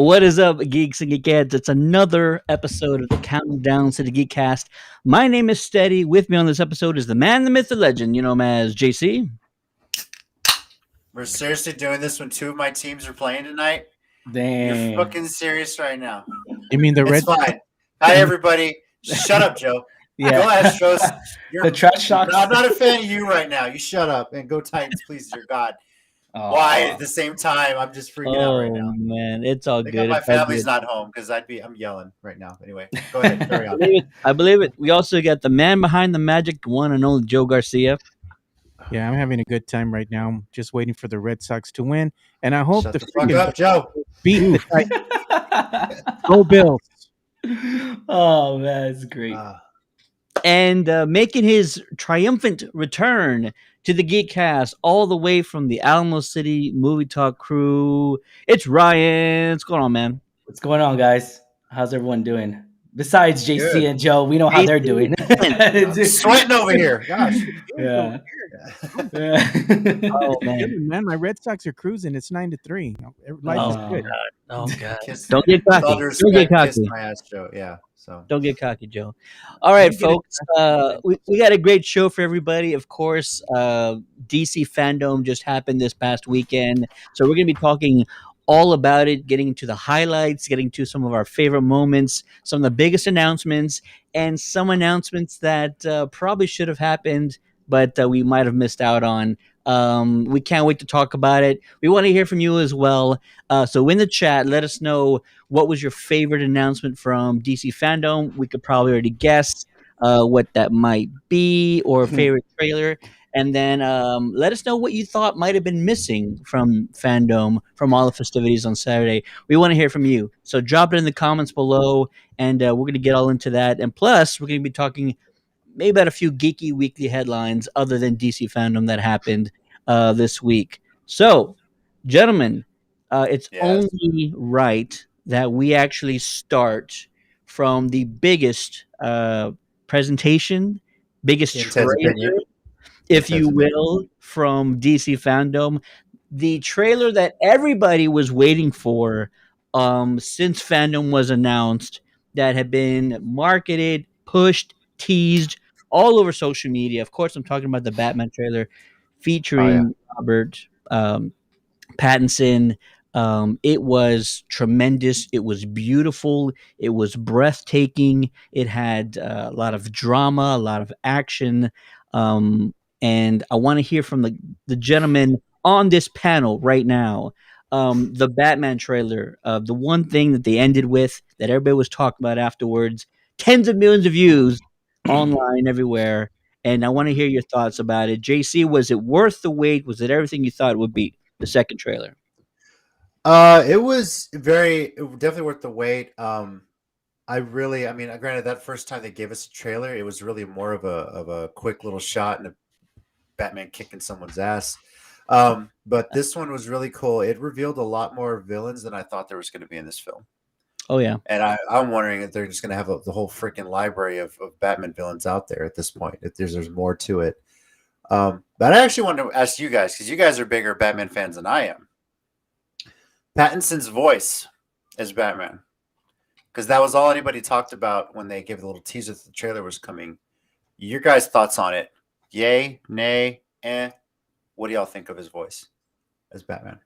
What is up, geeks and geekettes? It's another episode of the Countdown to the Geekcast. My name is Steady. With me on this episode is the man, the myth, the legend. You know him as JC. We're seriously doing this when two of my teams are playing tonight? Damn. You're fucking serious right now. You mean the It's red? fine. Hi, everybody. Shut up, Joe. Yeah. Go Astros. The trash talks. I'm not a fan of you right now. You shut up and go Titans, please, dear God. Oh. Why at the same time? I'm just freaking out right now. Man, it's all Think good. my It's all family's good. not home because I'm yelling right now. Anyway, go ahead. Carry on. I believe it. We also got the man behind the magic, the one and only Joe Garcia. Yeah, I'm having a good time right now. I'm just waiting for the Red Sox to win, and I hope Shut the the fuck freaking up, Joe. beat the Titans. Go Bills. Oh man, it's great. And making his triumphant return to the Geekcast all the way from the Alamo City Movie Talk crew. It's Ryan. What's going on, man? What's going on, guys? How's everyone doing? Besides JC Good. and Joe, we know how they're doing. I'm sweating over here. Gosh. Yeah. Oh, man. Good, man, my Red Sox are cruising. It's 9-3. Life is good. Oh, God. Kiss- Don't get with all cocky. due Don't get respect, kiss cocky. my ass, Joe. Yeah. So Don't get cocky, Joe. All right, Don't get folks. We got a great show for everybody. Of course, DCFanDome just happened this past weekend. So we're going to be talking all about it, getting into the highlights, getting to some of our favorite moments, some of the biggest announcements, and some announcements that probably should have happened, but we might have missed out on. We can't wait to talk about it. We want to hear from you as well. So in the chat, let us know what was your favorite announcement from DCFanDome. We could probably already guess what that might be, or favorite trailer. And then let us know what you thought might have been missing from Fandome from all the festivities on Saturday. We want to hear from you. So drop it in the comments below, and we're going to get all into that. And plus, we're going to be talking maybe about a few geeky weekly headlines other than DCFanDome that happened this week. So, gentlemen, it's Yes. only right that we actually start from the biggest presentation, biggest Intense trailer, opinion. if you Intense will, from DCFanDome. The trailer that everybody was waiting for since Fandom was announced, that had been marketed, pushed, teased all over social media. Of course, I'm talking about the Batman trailer featuring Robert Pattinson. It was tremendous. It was beautiful. It was breathtaking. It had a lot of drama, a lot of action. And I want to hear from the gentleman on this panel right now. The Batman trailer, the one thing that they ended with that everybody was talking about afterwards, tens of millions of views online everywhere. And I want to hear your thoughts about it. JC, was it worth the wait? Was it everything you thought it would be? The second trailer. It was definitely worth the wait. Granted, that first time they gave us a trailer, it was really more of a quick little shot and a Batman kicking someone's ass. But this one was really cool. It revealed a lot more villains than I thought there was going to be in this film. Oh yeah, and I'm wondering if they're just going to have the whole freaking library of Batman villains out there at this point. If there's more to it. But I actually wanted to ask you guys, because you guys are bigger Batman fans than I am. Pattinson's voice as Batman, because that was all anybody talked about when they gave the little teaser that the trailer was coming. Your guys' thoughts on it? Yay, nay, eh? What do y'all think of his voice as Batman?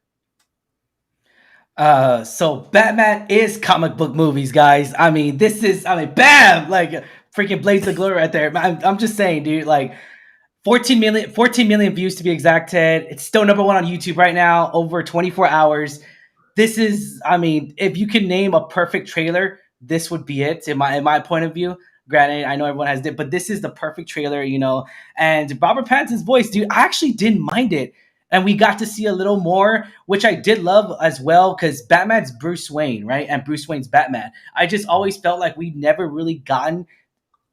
So Batman is comic book movies, guys. Bam! Like freaking blaze of glory right there. I'm just saying, dude, like 14 million views to be exact, Ted. It's still number one on YouTube right now, over 24 hours. This is, if you can name a perfect trailer, this would be it in my point of view. Granted, I know everyone has it, but this is the perfect trailer, And Robert Pattinson's voice, dude, I actually didn't mind it. And we got to see a little more, which I did love as well, because Batman's Bruce Wayne, right? And Bruce Wayne's Batman. I just always felt like we'd never really gotten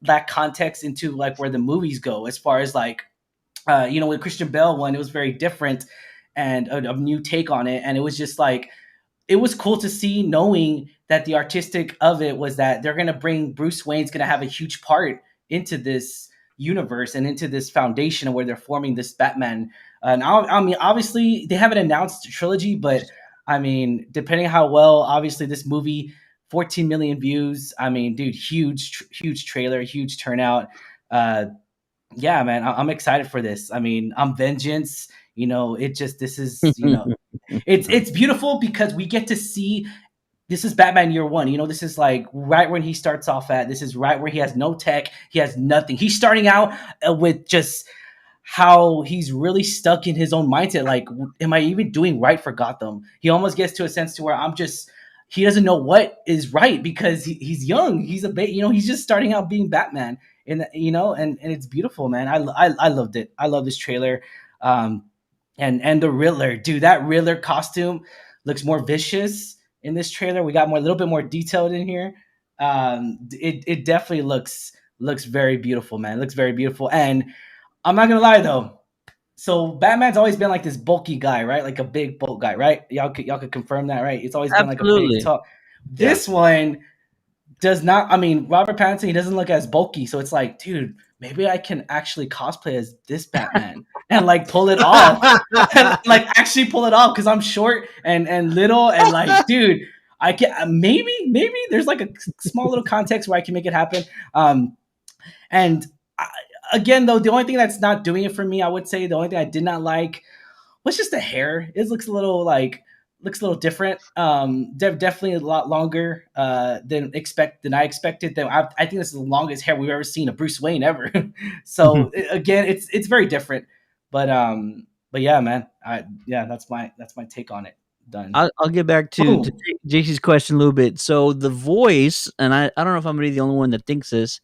that context into like where the movies go, as far as like, with Christian Bale one, it was very different and a new take on it. And it was just like, it was cool to see, knowing that the artistic of it was that they're going to bring Bruce Wayne's going to have a huge part into this universe and into this foundation where they're forming this Batman. Now, obviously they haven't announced the trilogy, but I mean, depending how well, obviously this movie, 14 million views. I mean, dude, huge trailer, huge turnout. Uh, yeah, man, I'm excited for this. I mean, I'm Vengeance. This is, it's beautiful because we get to see. This is Batman year one. This is like right when he starts off at. This is right where he has no tech. He has nothing. He's starting out with just how he's really stuck in his own mindset. Like, am I even doing right for Gotham? He almost gets to a sense to where he doesn't know what is right because he's young. He's he's just starting out being Batman. And it's beautiful, man. I loved it. I love this trailer. And the Riddler, dude, that Riddler costume looks more vicious in this trailer. We got a little bit more detailed in here. It definitely looks very beautiful, man. It looks very beautiful. And I'm not gonna lie though. So Batman's always been like this bulky guy, right? Like a big bulk guy, right? Y'all could confirm that, right? It's always been like a big tall. This one does not. I mean, Robert Pattinson, he doesn't look as bulky, so it's like, dude, maybe I can actually cosplay as this Batman and like pull it off, and, like actually pull it off because I'm short and little and like, dude, I can maybe there's like a small little context where I can make it happen. And again, though, the only thing that's not doing it for me, I would say, the only thing I did not like was just the hair. It looks a little different. Definitely a lot longer than I expected. I think this is the longest hair we've ever seen of Bruce Wayne ever. So again, it's very different. But yeah, man. That's my take on it. Done. I'll get back to JC's question a little bit. So the voice, and I don't know if I'm really the only one that thinks this.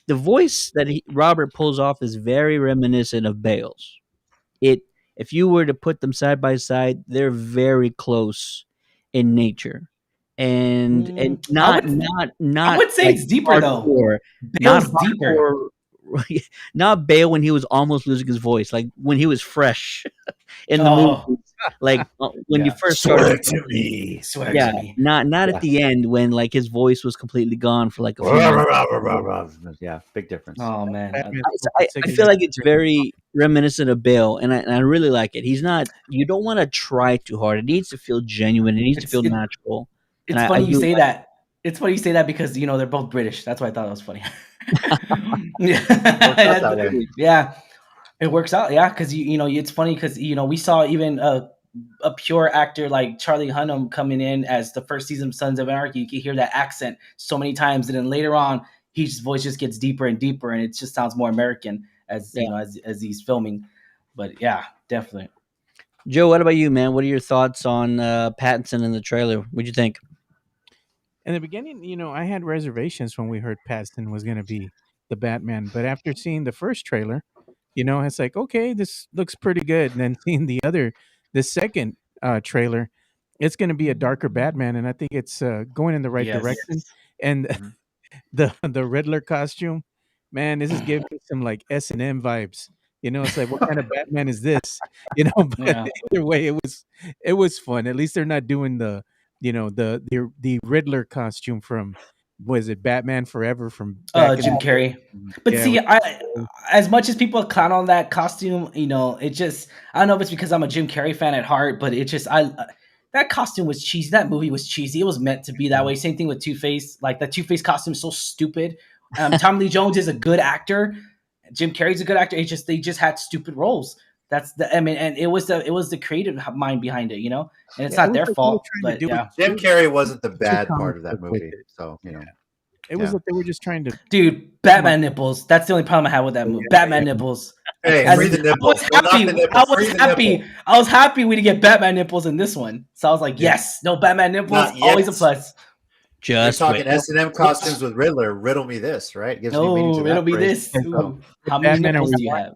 The voice that Robert pulls off is very reminiscent of Bale's. If you were to put them side by side, they're very close in nature, and not I would say like it's deeper though. Bale's deeper. Not Bale when he was almost losing his voice, like when he was fresh in the movie. Like when you first started. Swear to me. Not at the end when like his voice was completely gone for like a few months. Yeah, big difference. Oh man, I feel like it's very reminiscent of Bale, and I really like it. He's not. You don't want to try too hard. It needs to feel genuine. It needs to feel natural. It's funny you say that. It's funny you say that because they're both British. That's why I thought it was funny. Yeah, it works out. Yeah, because it's funny because we saw even a pure actor like Charlie Hunnam coming in as the first season of Sons of Anarchy. You can hear that accent so many times, and then later on, his voice just gets deeper and deeper, and it just sounds more American as as he's filming. But yeah, definitely. Joe, what about you, man? What are your thoughts on Pattinson in the trailer? What'd you think? In the beginning, I had reservations when we heard Pattinson was going to be the Batman, but after seeing the first trailer, it's like, okay, this looks pretty good. And then seeing the second trailer, it's going to be a darker Batman, and I think it's going in the right direction. And the Riddler costume, man, this is giving me some like S&M vibes. It's like, what kind of Batman is this? But either way, it was fun. At least they're not doing the Riddler costume from, was it Batman Forever from Jim Carrey. But see, as much as people clown on that costume, it just, I don't know if it's because I'm a Jim Carrey fan at heart, but it just, that costume was cheesy. That movie was cheesy. It was meant to be that way. Same thing with Two-Face. Like, the Two-Face costume is so stupid. Tommy Lee Jones is a good actor. Jim Carrey's a good actor. They just had stupid roles. And it was the creative mind behind it, and it's not their fault. But yeah, Jim Carrey wasn't the bad part of that movie, so it was that they were just trying to. Dude, Batman nipples. That's the only problem I had with that movie. Batman nipples. Hey, free the nipples. I was happy we didn't get Batman nipples in this one. So I was like, yes, no Batman nipples. Always a plus. Just you're talking S&M costumes with Riddler. Riddle me this, right? Gives me meaning to riddle me this. Ooh. How many nipples do you have?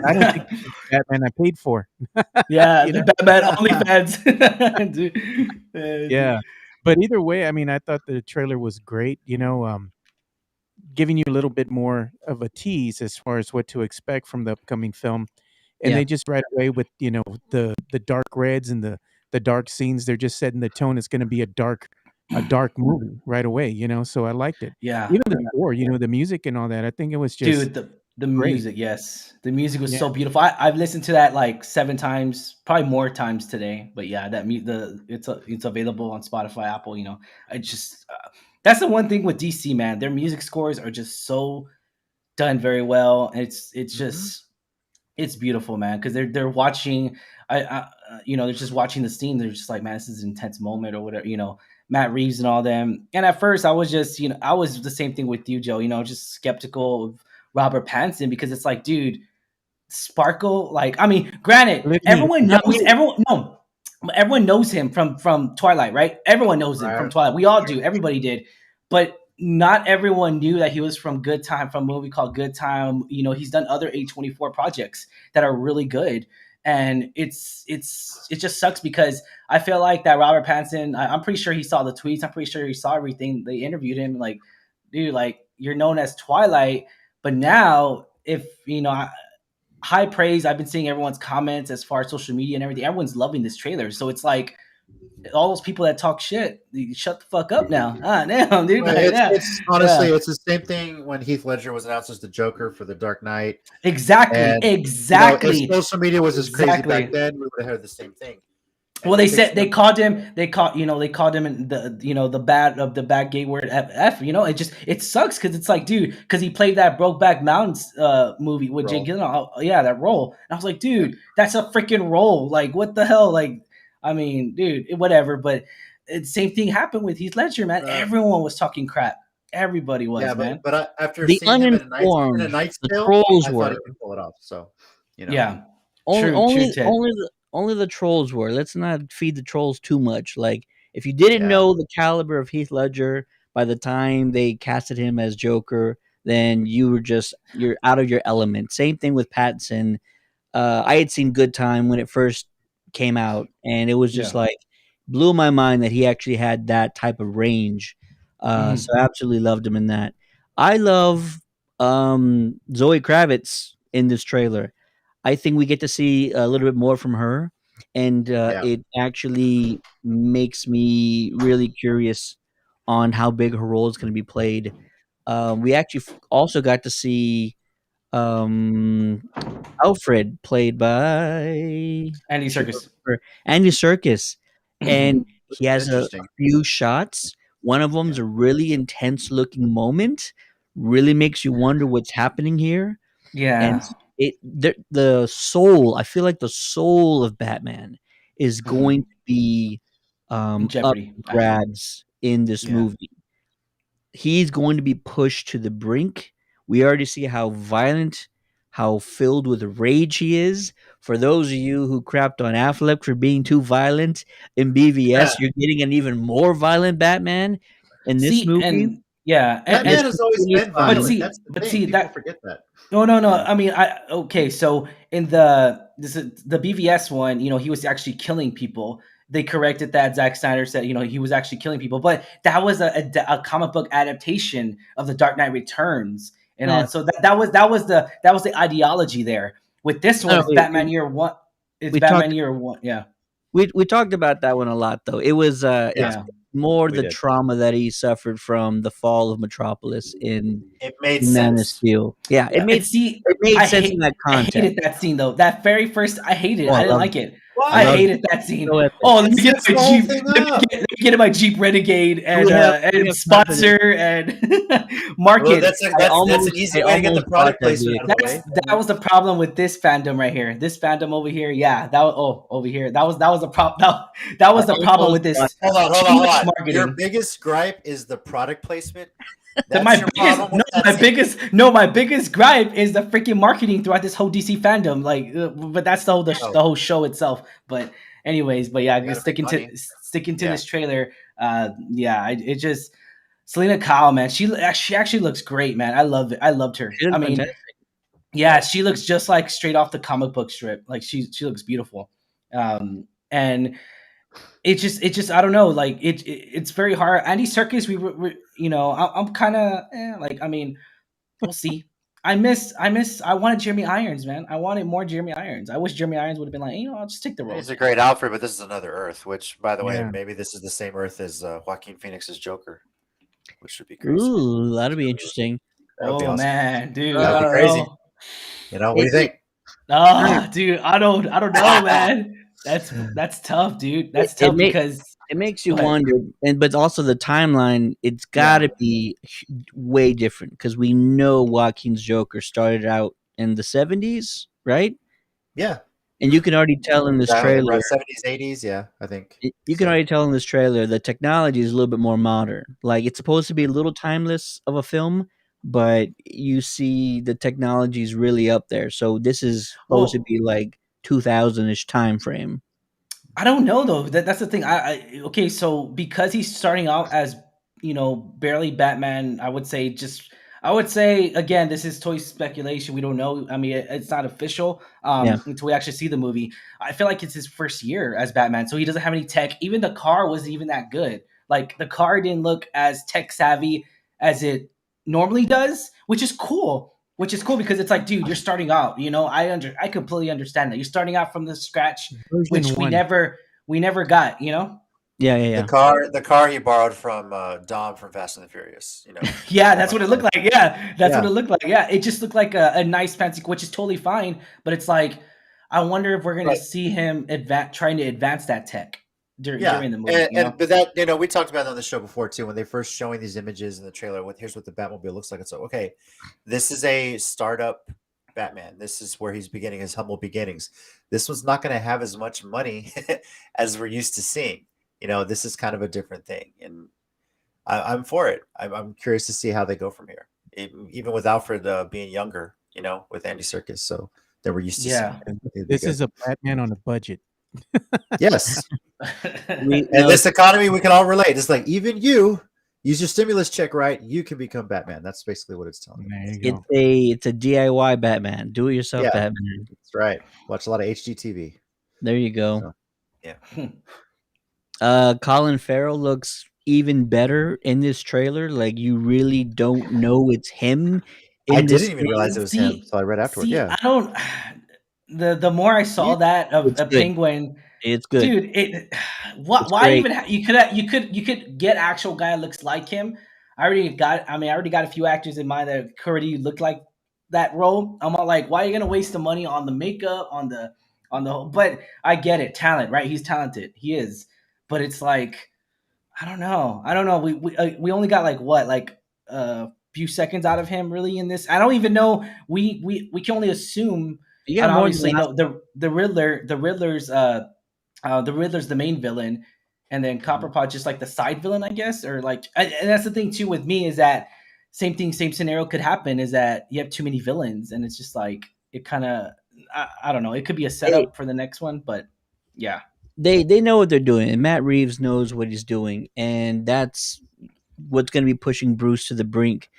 I don't think Batman I paid for. Yeah, the Batman OnlyFans. Yeah, but either way, I mean, I thought the trailer was great. Giving you a little bit more of a tease as far as what to expect from the upcoming film, and they just right away with the dark reds and the dark scenes. They're just setting the tone. It's going to be a dark movie right away, so I liked it. Yeah. Even the score, the music and all that. I think it was just dude, The Great. music, yes. The music was Yeah. so beautiful. I've listened to that like 7 times, probably more times today. But yeah, it's available on Spotify, Apple. I just that's the one thing with DC, man. Their music scores are just so done very well. It's just it's beautiful, man. Because they're watching, they're just watching the scene. They're just like, man, this is an intense moment or whatever. Matt Reeves and all them. And at first, I was just, I was the same thing with you, Joe. Just skeptical of Robert Pattinson because it's like, dude, Sparkle. Like, I mean, granted, Believe me, everyone not knows me. everyone knows him from Twilight, right? Everyone knows him from Right. Twilight. We all do. Everybody did, but not everyone knew that he was from Good Time, from a movie called Good Time. He's done other A24 projects that are really good, and it just sucks because I feel like that Robert Pattinson. I'm pretty sure he saw the tweets. I'm pretty sure he saw everything. They interviewed him, like, dude, like you're known as Twilight, but now if high praise. I've been seeing everyone's comments as far as social media and everything. Everyone's loving this trailer. So it's like all those people that talk shit, you shut the fuck up now. Damn, dude. Well, Like, it's honestly, it's the same thing when Heath Ledger was announced as the Joker for The Dark Knight. Exactly. And, Exactly. if social media was as crazy back then, we would have heard the same thing. Well, they said they called him in the bad gay word F. It sucks because it's like, dude, because he played that Brokeback Mountains movie with Jake Gyllenhaal. Yeah, that role. And I was like, dude, that's a freaking role. Like, what the hell? Like, I mean, dude, whatever. But same thing happened with Heath Ledger, man. Everyone was talking crap. Everybody was, man. But after The seeing him in uninformed, a Night's the Tale, trolls I were. thought he could pull it off. So, Yeah. Only the trolls were. Let's not feed the trolls too much. Like, if you didn't know the caliber of Heath Ledger by the time they casted him as Joker, then you're out of your element. Same thing with Pattinson. I had seen Good Time when it first came out, and it was just like blew my mind that he actually had that type of range. So I absolutely loved him in that. I love Zoe Kravitz in this trailer. I think we get to see a little bit more from her, and it actually makes me really curious on how big her role is going to be played. We actually also got to see Alfred, played by Andy Serkis. Andy Serkis, and he has a Interesting. few shots. One of them's a really intense looking moment. Really makes you wonder what's happening here. Yeah. And the soul, I feel like the soul of Batman is going to be up Jeopardy. for grabs in this Yeah. movie. He's going to be pushed to the brink. We already see how violent, how filled with rage he is. For those of you who crapped on Affleck for being too violent in BVS, you're getting an even more violent Batman in this movie. Batman has always been violent. That's the thing. People that forget that. No. I mean, so in the BVS one, he was actually killing people. They corrected that. Zack Snyder said, he was actually killing people, but that was a comic book adaptation of The Dark Knight Returns, and all. So that was the ideology there. With this one, it's Batman Year One. It's Batman Year One. Yeah. We talked about that one a lot, though. It was it's more the trauma that he suffered from the fall of Metropolis in Man of Steel. Yeah, it made sense in that context. I hated that scene though. That very first, I hated it. I didn't like it. Why? I hated that scene. Let me get my Jeep. Let me get in my Jeep Renegade and sponsor and market. Well, that's an easy way to get the product placement out of the way. That was the problem with this fandom right here. This fandom over here, over here. That was the problem. That was the problem with this. Hold on. Marketing. Your biggest gripe is the product placement. My biggest gripe is the freaking marketing throughout this whole DC fandom. Like, but that's the whole show itself. But anyways, sticking to this trailer. It just Selena Kyle, man. She actually looks great, man. I love it. I loved her. I mean, fantastic. She looks just like straight off the comic book strip. Like she looks beautiful. And it's just I don't know, like it's very hard. Andy Serkis, I'm kind of I mean, we'll see. I wanted Jeremy Irons, man. I wanted more Jeremy Irons. I wish Jeremy Irons would have been like, I'll just take the role. He's a great Alfred, but this is another Earth, which, by the way, maybe this is the same Earth as Joaquin Phoenix's Joker, which would be crazy. Ooh, that'd be interesting. That'd be awesome. Man, dude, that'd be crazy. You know, what do you It, think? Dude, I don't know, man. That's tough, dude. it, That's it, tough make, because it makes go you ahead. wonder, but also the timeline. It's got Yeah. to be way different because we know Joaquin's Joker started out in the 70s, right? Yeah, And you can already tell in this trailer. around 70s, 80s. Yeah, I think You can so. already tell in this trailer the technology is a little bit more modern. Like it's supposed to be a little timeless of a film, but you see the technology is really up there. So this is supposed to Well, be like 2000-ish time frame. I don't know though. That's the thing. Okay, so because he's starting out as barely Batman, I would say again, this is toy speculation. We don't know. I mean, it's not official Yeah. until we actually see the movie. I feel like it's his first year as Batman, so he doesn't have any tech. Even the car wasn't even that good. Like the car didn't look as tech savvy as it normally does, which is cool. Which is cool because it's like, dude, you're starting out. I completely understand that you're starting out from the scratch, Version which we 1. never got. Yeah, yeah, The yeah. car he borrowed from Dom from Fast and the Furious. You know, Yeah, that's what it looked like. Yeah, that's what Yeah. it looked like. Yeah, it just looked like a nice fancy, which is totally fine. But it's like, I wonder if we're gonna Right. see him trying to advance that tech Yeah, during the movie. but that we talked about it on the show before too. When they first showing these images in the trailer, here's what the Batmobile looks like. It's like, okay, this is a startup Batman. This is where he's beginning his humble beginnings. This one's not going to have as much money as we're used to seeing. This is kind of a different thing, and I'm for it. I'm curious to see how they go from here, even with Alfred being younger. With Andy Serkis, so that we're used to seeing. Yeah. It'd be This good. is a Batman on a budget. Yes. We In no, this economy, we can all relate. It's like even you use your stimulus check right, you can become Batman. That's basically what it's telling you. There you it's go. a DIY Batman, do it yourself Yeah. Batman. That's right. Watch a lot of HGTV. There you go. So, yeah. Colin Farrell looks even better in this trailer. Like you really don't know it's him I in this didn't even realize it thing. was him, so I read afterward. Yeah. I don't. The more I saw that of It's a good. penguin, It's good. dude, It's why great. even you could get actual guy that looks like him. I already got a few actors in mind that already look like that role. I'm all like, why are you gonna waste the money on the makeup, on the whole? But I get it, talent, right? He's talented, he is. But it's like, I don't know. We only got like what, like a few seconds out of him really in this. I don't even know. We can only assume. You got And more than obviously, last. no, the Riddler's the main villain, and then Copperpot just like the side villain, I guess, or like. And that's the thing too with me is that same thing, same scenario could happen is that you have too many villains, and it's just like it kind of. I don't know. It could be a They, setup for the next one, but yeah. they know what they're doing, and Matt Reeves knows what he's doing, and that's what's going to be pushing Bruce to the brink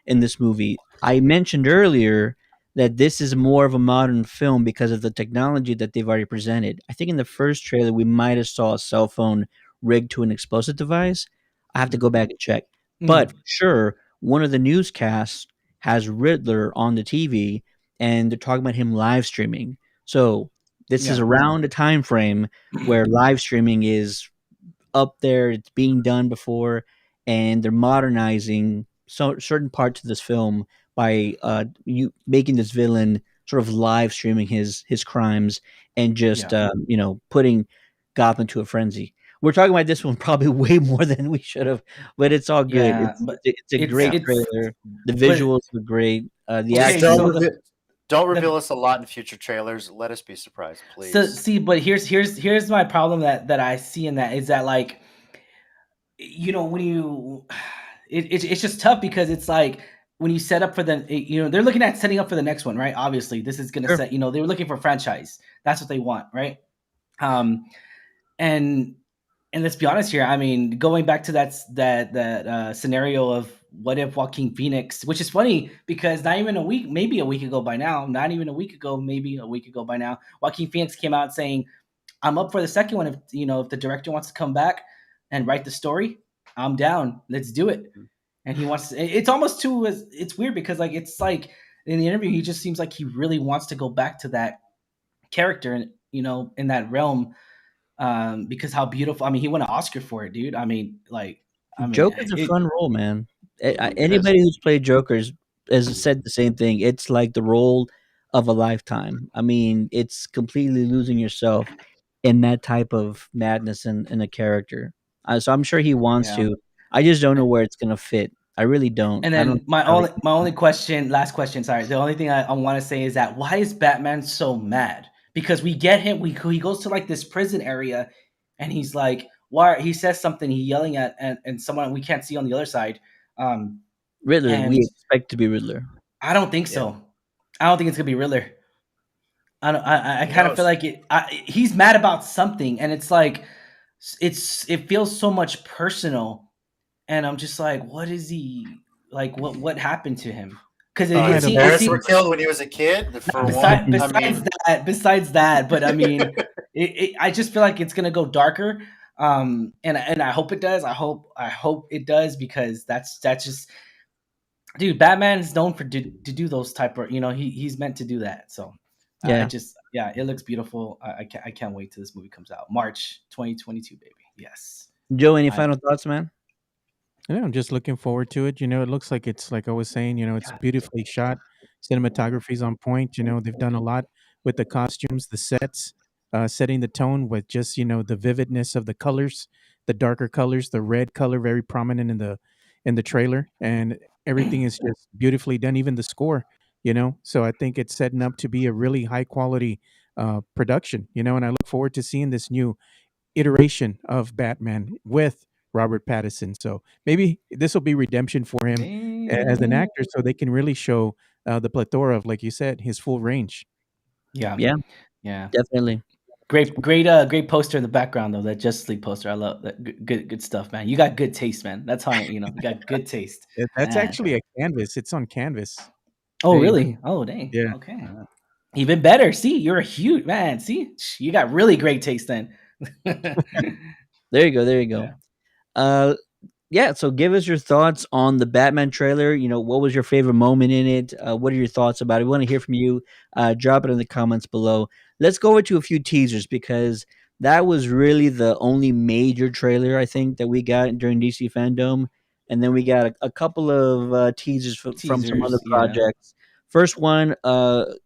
in this movie. I mentioned earlier that this is more of a modern film because of the technology that they've already presented. I think in the first trailer we might have saw a cell phone rigged to an explosive device. I have to go back and check. But for sure, one of the newscasts has Riddler on the TV and they're talking about him live streaming. So this is Yeah. around a time frame where live streaming is up there. It's being done before, and they're modernizing certain parts of this film by you making this villain sort of live streaming his crimes and just Yeah. putting Gotham to a frenzy. We're talking about this one probably way more than we should have, but it's all good. Yeah, but It's a great it's trailer. The but visuals are great. The okay. Just action. So don't reveal the us a lot in future trailers. Let us be surprised, please. so see, but here's my problem that I see in that is that like when you it's just tough because it's like when you set up for they're looking at setting up for the next one, right? Obviously this is going to Sure. set, they were looking for franchise, that's what they want, right? um and let's be honest here, I mean, going back to that scenario of what if Joaquin Phoenix, which is funny because not even a week, maybe a week ago by now, not even a week ago, maybe a week ago by now, Joaquin Phoenix came out saying, I'm up for the second one. If the director wants to come back and write the story, I'm down. Let's do it. And he wants to, it's almost too, it's weird because like, it's like in the interview, he just seems like he really wants to go back to that character and, in that realm. Because how beautiful, I mean, he won an Oscar for it, dude. I mean, Joker's a it, fun role, man. It is. Anybody who's played Joker's has said the same thing. It's like the role of a lifetime. I mean, it's completely losing yourself in that type of madness in a character. So I'm sure he wants Yeah. to. I just don't know where it's gonna fit. I really don't. And I don't then know how my only question, last question, sorry. The only thing I want to say is that why is Batman so mad? Because we get him, he goes to like this prison area, and he's like, why? He says something, he yelling at and someone we can't see on the other side, um, Riddler. We and expect to be Riddler. I don't think Yeah. so. I don't think it's gonna be Riddler. I don't, I Who kind of feel knows? like he's mad about something, and it's like it feels so much personal, and I'm just like, what is he like? What happened to him? Because He it might His have seems it parents seems were lost. killed when he was a kid. For besides one, I mean, besides that, but I mean, I just feel like it's gonna go darker. And I hope it does. I hope it does because that's just dude. Batman is known for to do those type of he's meant to do that. So I Yeah, just yeah, it looks beautiful. I can't wait till this movie comes out March 2022, baby. Yes. Joe. Any I final thoughts, man? Yeah, I'm just looking forward to it. It looks like it's like I was saying, it's God. beautifully shot. Cinematography's on point. They've done a lot with the costumes, the sets, setting the tone with just, the vividness of the colors, the darker colors, the red color very prominent in the trailer, and everything is just beautifully done, even the score. So I think it's setting up to be a really high quality production, and I look forward to seeing this new iteration of Batman with Robert Pattinson. So maybe this will be redemption for him as an Damn. actor, so they can really show the plethora of, like you said, his full range. Yeah. Yeah, Yeah. definitely. Great poster in the background though. That Justice League poster. I love that. Good stuff, man. You got good taste, man. That's how you got good taste, That's man. actually a canvas. It's on canvas. Oh, They, really? Oh, dang. yeah. Okay. Even better. See, you're a huge man. See, you got really great taste then. There you go. There you go. Yeah. Uh, yeah, so give us your thoughts on the Batman trailer. What was your favorite moment in it? What are your thoughts about it? We want to hear from you. Drop it in the comments below. Let's go over to a few teasers because that was really the only major trailer I think that we got during DC Fandome, and then we got a couple of teasers from some other Teasers. Yeah. projects. First one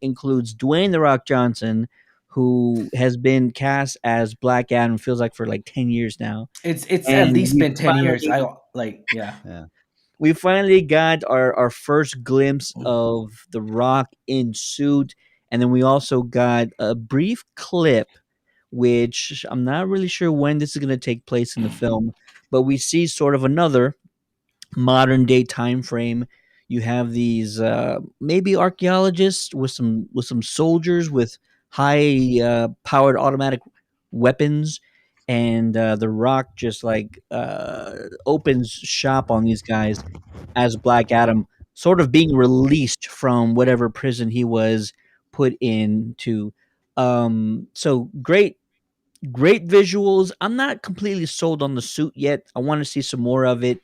includes Dwayne the Rock Johnson, who has been cast as Black Adam. Feels like for like 10 years now, It's at and least been 10 years. I finally don't like. Yeah. yeah. we finally got our first glimpse of The Rock in suit, and then we also got a brief clip, which I'm not really sure when this is going to take place in the film, but we see sort of another modern day time frame. You have these maybe archaeologists with some soldiers with high powered automatic weapons, and The Rock just like opens shop on these guys as Black Adam, sort of being released from whatever prison he was put into. So great visuals. I'm not completely sold on the suit yet. I want to see some more of it.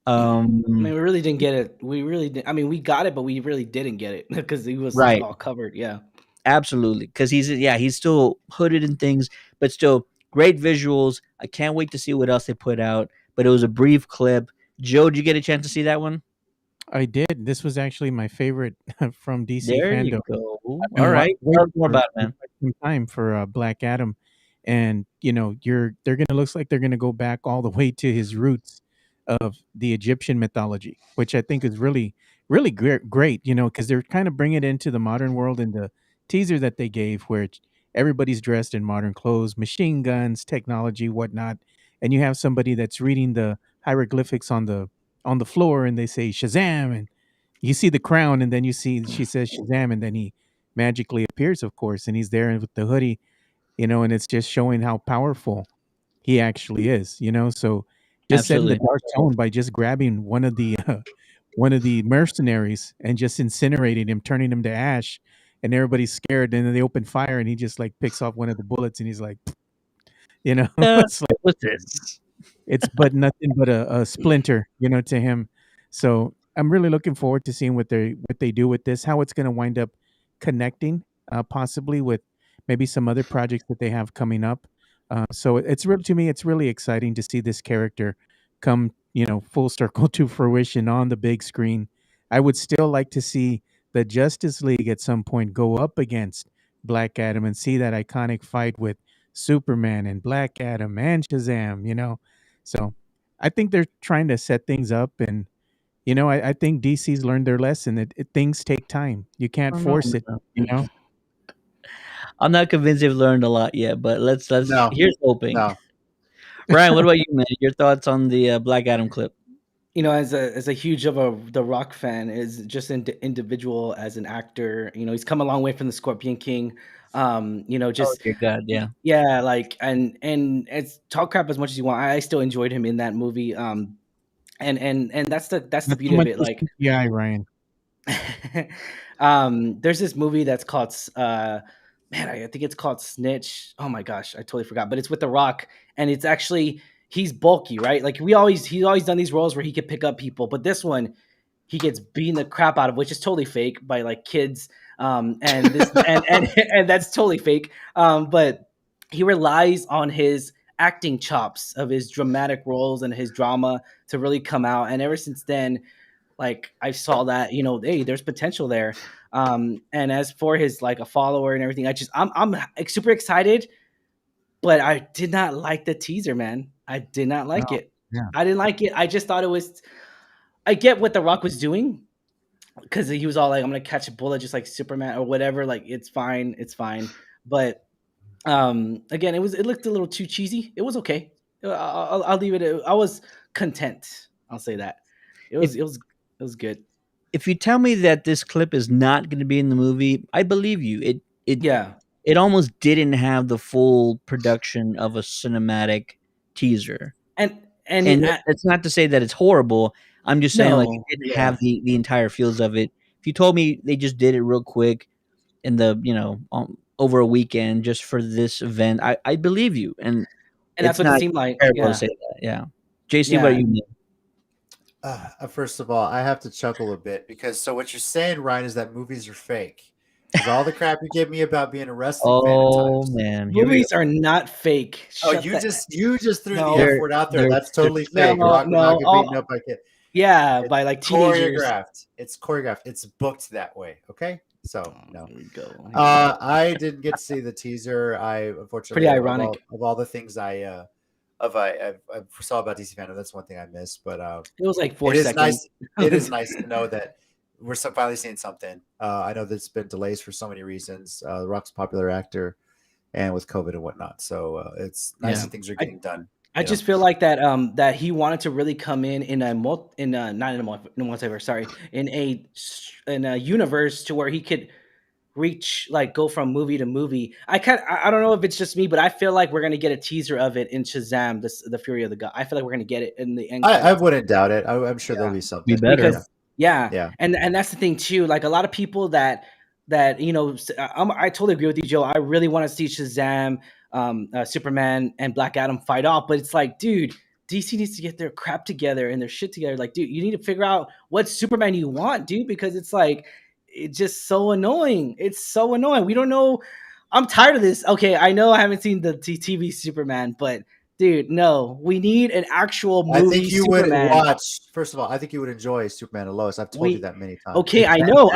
I Um, mean, we really didn't get it. We really did. I mean, we got it, but we really didn't get it because he was right, all covered. Yeah. absolutely, because he's still hooded and things, but still great visuals. I can't wait to see what else they put out. But it was a brief clip. Joe, did you get a chance to see that one? I did. This was actually my favorite from DC There you Fandom. go. I've All been right, tell us waiting more about it, for man. quite some time for Black Adam, and they're gonna looks like they're gonna go back all the way to his roots of the Egyptian mythology, which I think is really great. Because they're kind of bringing it into the modern world in the teaser that they gave, where everybody's dressed in modern clothes, machine guns, technology, whatnot, and you have somebody that's reading the hieroglyphics on the floor, and they say Shazam, and you see the crown, and then you see she says Shazam, and then he magically appears, of course, and he's there with the hoodie, and it's just showing how powerful he actually is. So just setting the Absolutely. dark tone by just grabbing one of the mercenaries and just incinerating him, turning him to ash, and everybody's scared, and then they open fire, and he just like picks off one of the bullets, and he's like, it's like What's this? it's but nothing but a splinter, to him. So I'm really looking forward to seeing what they do with this, how it's going to wind up connecting, possibly with maybe some other projects that they have coming up. So it's real to me. It's really exciting to see this character come, full circle to fruition on the big screen. I would still like to see the Justice League at some point go up against Black Adam and see that iconic fight with Superman and Black Adam and Shazam, So I think they're trying to set things up, and I think DC's learned their lesson. Things take time. You can't I don't know, force it, you know. I'm not convinced they've learned a lot yet, but let's No, here's hoping. no. Ryan, what about you, man? Your thoughts on the Black Adam clip? As a huge of a The Rock fan, is just an individual as an actor. He's come a long way from the Scorpion King. Oh Just dear God, yeah. yeah, like and it's talk crap as much as you want. I still enjoyed him in that movie. And that's the Not so beauty of much it. as Like, CGI, Ryan. there's this movie that's called man, I think it's called Snitch. Oh my gosh, I totally forgot. But it's with The Rock, and it's actually he's bulky, right? Like he's always done these roles where he could pick up people, but this one he gets beaten the crap out of, which is totally fake by like kids. And this and that's totally fake. But he relies on his acting chops of his dramatic roles and his drama to really come out. And ever since then, like I saw that, hey, there's potential there. And as for his like a follower and everything, I'm super excited, but I did not like the teaser, man. I did not like No, it. yeah. I didn't like it. I just thought it was. I get what The Rock was doing because he was all like, "I'm gonna catch a bullet just like Superman or whatever." Like it's fine. But again, it looked a little too cheesy. It was okay. I'll leave it. I was content. I'll say that. If It was good. if you tell me that this clip is not going to be in the movie, I believe you. Yeah, It almost didn't have the full production of a cinematic teaser. and And that's not to say that it's horrible. I'm just saying, like, it no, didn't yeah, have the entire feels of it. If you told me they just did it real quick in over a weekend just for this event, I believe you, and and that's it's what it not seemed like. terrible to Yeah, say that. Yeah, JC, what yeah, about you, man? First of all, I have to chuckle a bit because so what you're saying, Ryan, is that movies are fake. Because all the crap you give me about being a wrestling fan at Oh times. man, here we movies go. are not fake. Oh, Shut that. you just threw the No, F They're word out there. they're That's totally no, fake. Rock would not no. get beaten up by kid. Yeah, It's by like teenagers. choreographed. It's choreographed. It's booked that way. Okay, so no. Here we go. I didn't get to see the teaser. I unfortunately Pretty ironic. of all the things I saw about DC fandom, that's one thing I missed. But It was like 4 it is seconds. nice. It is nice to know that we're finally seeing something. I know there's been delays for so many reasons. The Rock's a popular actor, and with COVID and whatnot, so it's nice Yeah. that things are getting done. I just feel like that he wanted to really come in a not in a multiverse, sorry, in a universe to where he could reach, like, go from movie to movie. I don't know if it's just me, but I feel like we're gonna get a teaser of it in Shazam, the Fury of the God. I feel like we're gonna get it in the end I credits. wouldn't doubt it. I'm sure there'll Yeah. be something. Be better. Because yeah, Yeah. and that's the thing too. Like a lot of people that I totally agree with you, Joe. I really want to see Shazam, Superman, and Black Adam fight off, but it's like, dude, DC needs to get their crap together and their shit together. Like, dude, you need to figure out what Superman you want, dude, because it's like it's just so annoying. It's so annoying. We don't know. I'm tired of this. Okay, I know I haven't seen the TV Superman, but dude, no, we need an actual I movie think you Superman. would watch. First of all, I think you would enjoy Superman and Lois. I've told you that many times. Okay, I know,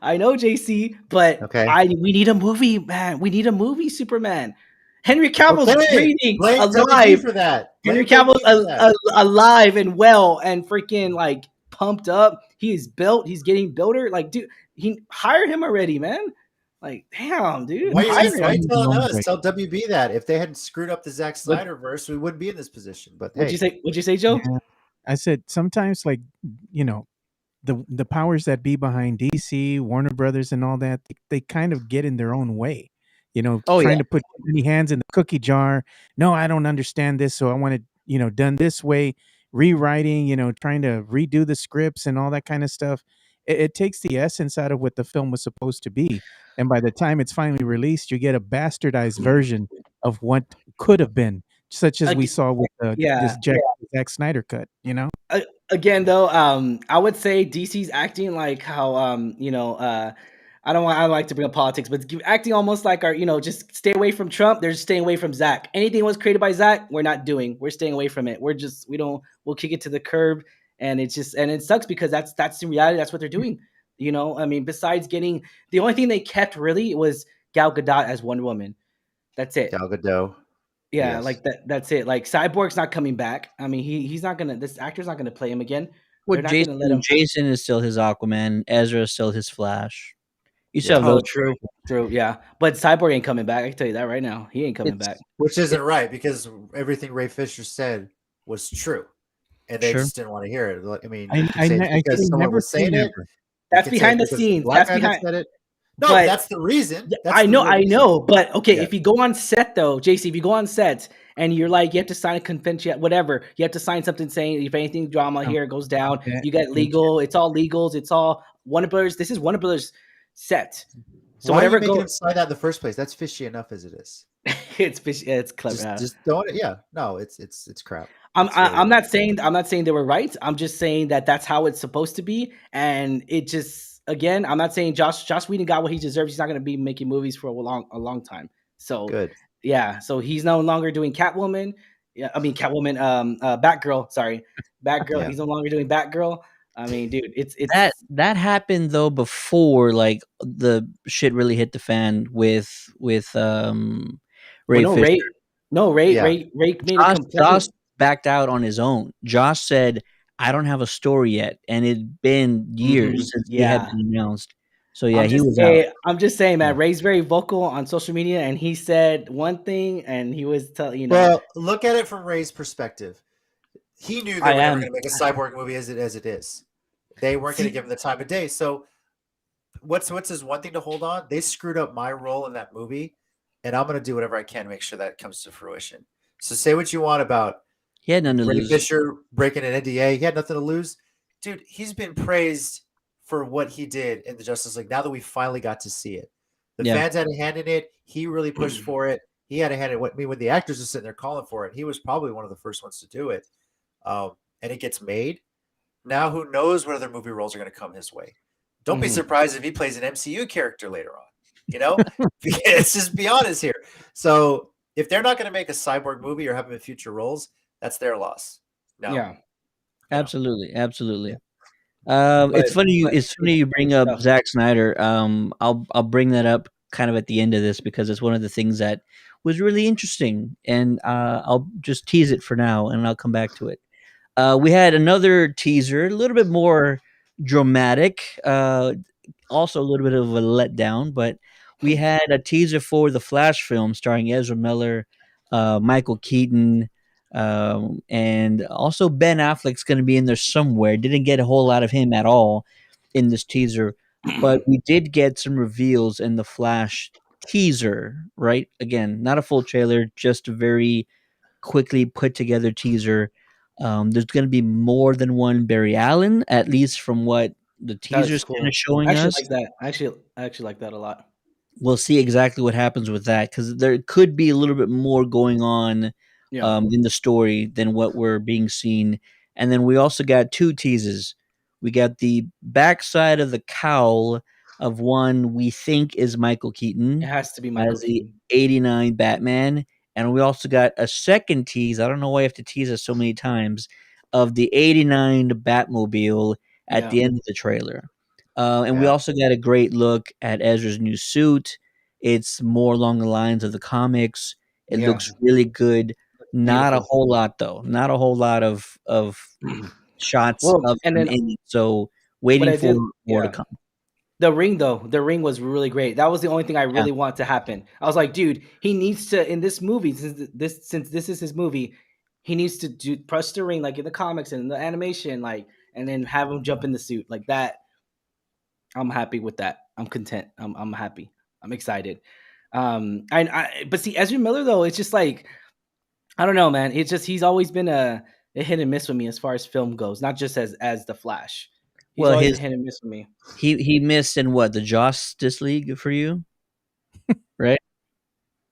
JC, but Okay. we need a movie, man. We need a movie, Superman. Henry Cavill's Okay, breathing, blame WB alive. for that. Henry Blame Cavill's WB for that. alive and well and freaking like pumped up. He is built. He's getting builder. Like, dude, he hired him already, man. Like, damn, dude. Why hire are you him. telling Long us? break. Tell WB that if they hadn't screwed up the Zack Snyder verse, we wouldn't be in this position. But What'd hey, you say? What'd you say, Joe? Yeah. I said sometimes, like, the powers that be behind DC, Warner Brothers, and all that, they kind of get in their own way. Oh, Trying yeah. to put too many hands in the cookie jar. No, I don't understand this, so I want it, done this way. Rewriting, trying to redo the scripts and all that kind of stuff. It takes the essence out of what the film was supposed to be, and by the time it's finally released, you get a bastardized version of what could have been, such as we Ag- saw with yeah. this Zack Snyder cut. Again, though, I would say DC's acting like how I don't like to bring up politics, but acting almost like our, just stay away from Trump. They're just staying away from Zach. Anything was created by Zach, we're not doing. We're staying away from it. We'll kick it to the curb and it sucks because that's in reality. That's what they're doing. I mean, besides getting the only thing they kept really was Gal Gadot as Wonder Woman. That's it. Gal Gadot. Yeah, Yes. like that. That's it. Like Cyborg's not coming back. I mean, he's not gonna. This actor's not gonna play him again. Well, They're not gonna let him. Jason is still his Aquaman. Ezra is still his Flash. You still have Yeah. Oh, those. true. Yeah, but Cyborg ain't coming back. I can tell you that right now. He ain't coming back. Which isn't right because everything Ray Fisher said was true, and they Sure. just didn't want to hear it. I mean, I you can say it's because say someone never was say saying it. never. That's You can say behind the it's because scenes. black That's man had behind. said it. No, But- that's the reason. That's I the know, real I reason. know. But okay, Yeah. if you go on set though, JC, if you go on set and you're like, you have to sign a convention, whatever, you have to sign something saying if anything drama here goes down, Okay. you get legal. It's all legals. It's all Warner Brothers. This is Warner Brothers set. So Why are you whatever making him goes, sign that in the first place? That's fishy enough as it is. it's clever. Just don't. Yeah, no, it's crap. I'm It's really not saying they were right. I'm just saying that that's how it's supposed to be, and it just again, I'm not saying Josh Whedon got what he deserves. He's not going to be making movies for a long time. So good. yeah, so he's no longer doing Catwoman. Yeah, I mean Catwoman, Batgirl. Sorry, Batgirl. Yeah. He's no longer doing Batgirl. I mean, dude, it's That happened though before like the shit really hit the fan with Ray well, Fisher. Ray Yeah. made a Josh complaint. backed out on his own. Josh said, "I don't have a story yet," and it'd been years since he had Yeah. been announced. So yeah, he was out. I'm just saying, man. Yeah. Ray's very vocal on social media, and he said one thing, and he was telling Well, look at it from Ray's perspective. He knew they I were never am. going to make a cyborg movie as it is. They weren't going to give him the time of day. So what's his one thing to hold on? They screwed up my role in that movie, and I'm going to do whatever I can to make sure that comes to fruition. So say what you want about He had nothing to Ray lose. Fisher breaking an NDA. He had nothing to lose. Dude, he's been praised for what he did in the Justice League now that we finally got to see it. The Yeah. fans had a hand in it. He really pushed for it. He had a hand in it. I mean, when the actors are sitting there calling for it, he was probably one of the first ones to do it. And it gets made. Now who knows what other movie roles are going to come his way. Don't be surprised if he plays an MCU character later on. You know? Let's just be honest here. So if they're not going to make a cyborg movie or have him in future roles, that's their loss. No. Yeah. Absolutely. But- It's funny you bring up stuff. Zack Snyder. I'll bring that up kind of at the end of this because it's one of the things that was really interesting, and I'll just tease it for now, and I'll come back to it. We had another teaser, a little bit more dramatic, also a little bit of a letdown, but we had a teaser for the Flash film starring Ezra Miller, Michael Keaton, and also Ben Affleck's going to be in there somewhere. Didn't get a whole lot of him at all in this teaser, but we did get some reveals in the Flash teaser, right? Again, not a full trailer, just a very quickly put together teaser. There's going to be more than one Barry Allen, at least from what the teaser's kind of showing I actually us. like that. I actually like that a lot. We'll see exactly what happens with that because there could be a little bit more going on Yeah. in the story than what we're being seen. And then we also got two teases. We got the backside of the cowl of one we think is Michael Keaton It has to be Michael as the Keaton. 89 Batman. And we also got a second tease. I don't know why I have to tease us so many times of the 89 Batmobile at the end of the trailer. And we also got a great look at Ezra's new suit. It's more along the lines of the comics. It Yeah. looks really good. Not a Beautiful. whole lot though. Not a whole lot of shots Well, of and him then in it. So what waiting I for did, more to yeah. come. The ring was really great. That was the only thing I really want to happen. I was like, dude, he needs to in this movie since this is his movie, he needs to press the ring like in the comics and in the animation, like, and then have him jump in the suit like that. I'm happy with that. I'm content. I'm happy. I'm excited. But see, Ezra Miller though, it's just like I don't know, man. It's just he's always been a hit and miss with me as far as film goes, not just as the Flash. He's Well, always his a hit and miss with me. he missed in what, the Justice League for you? Right?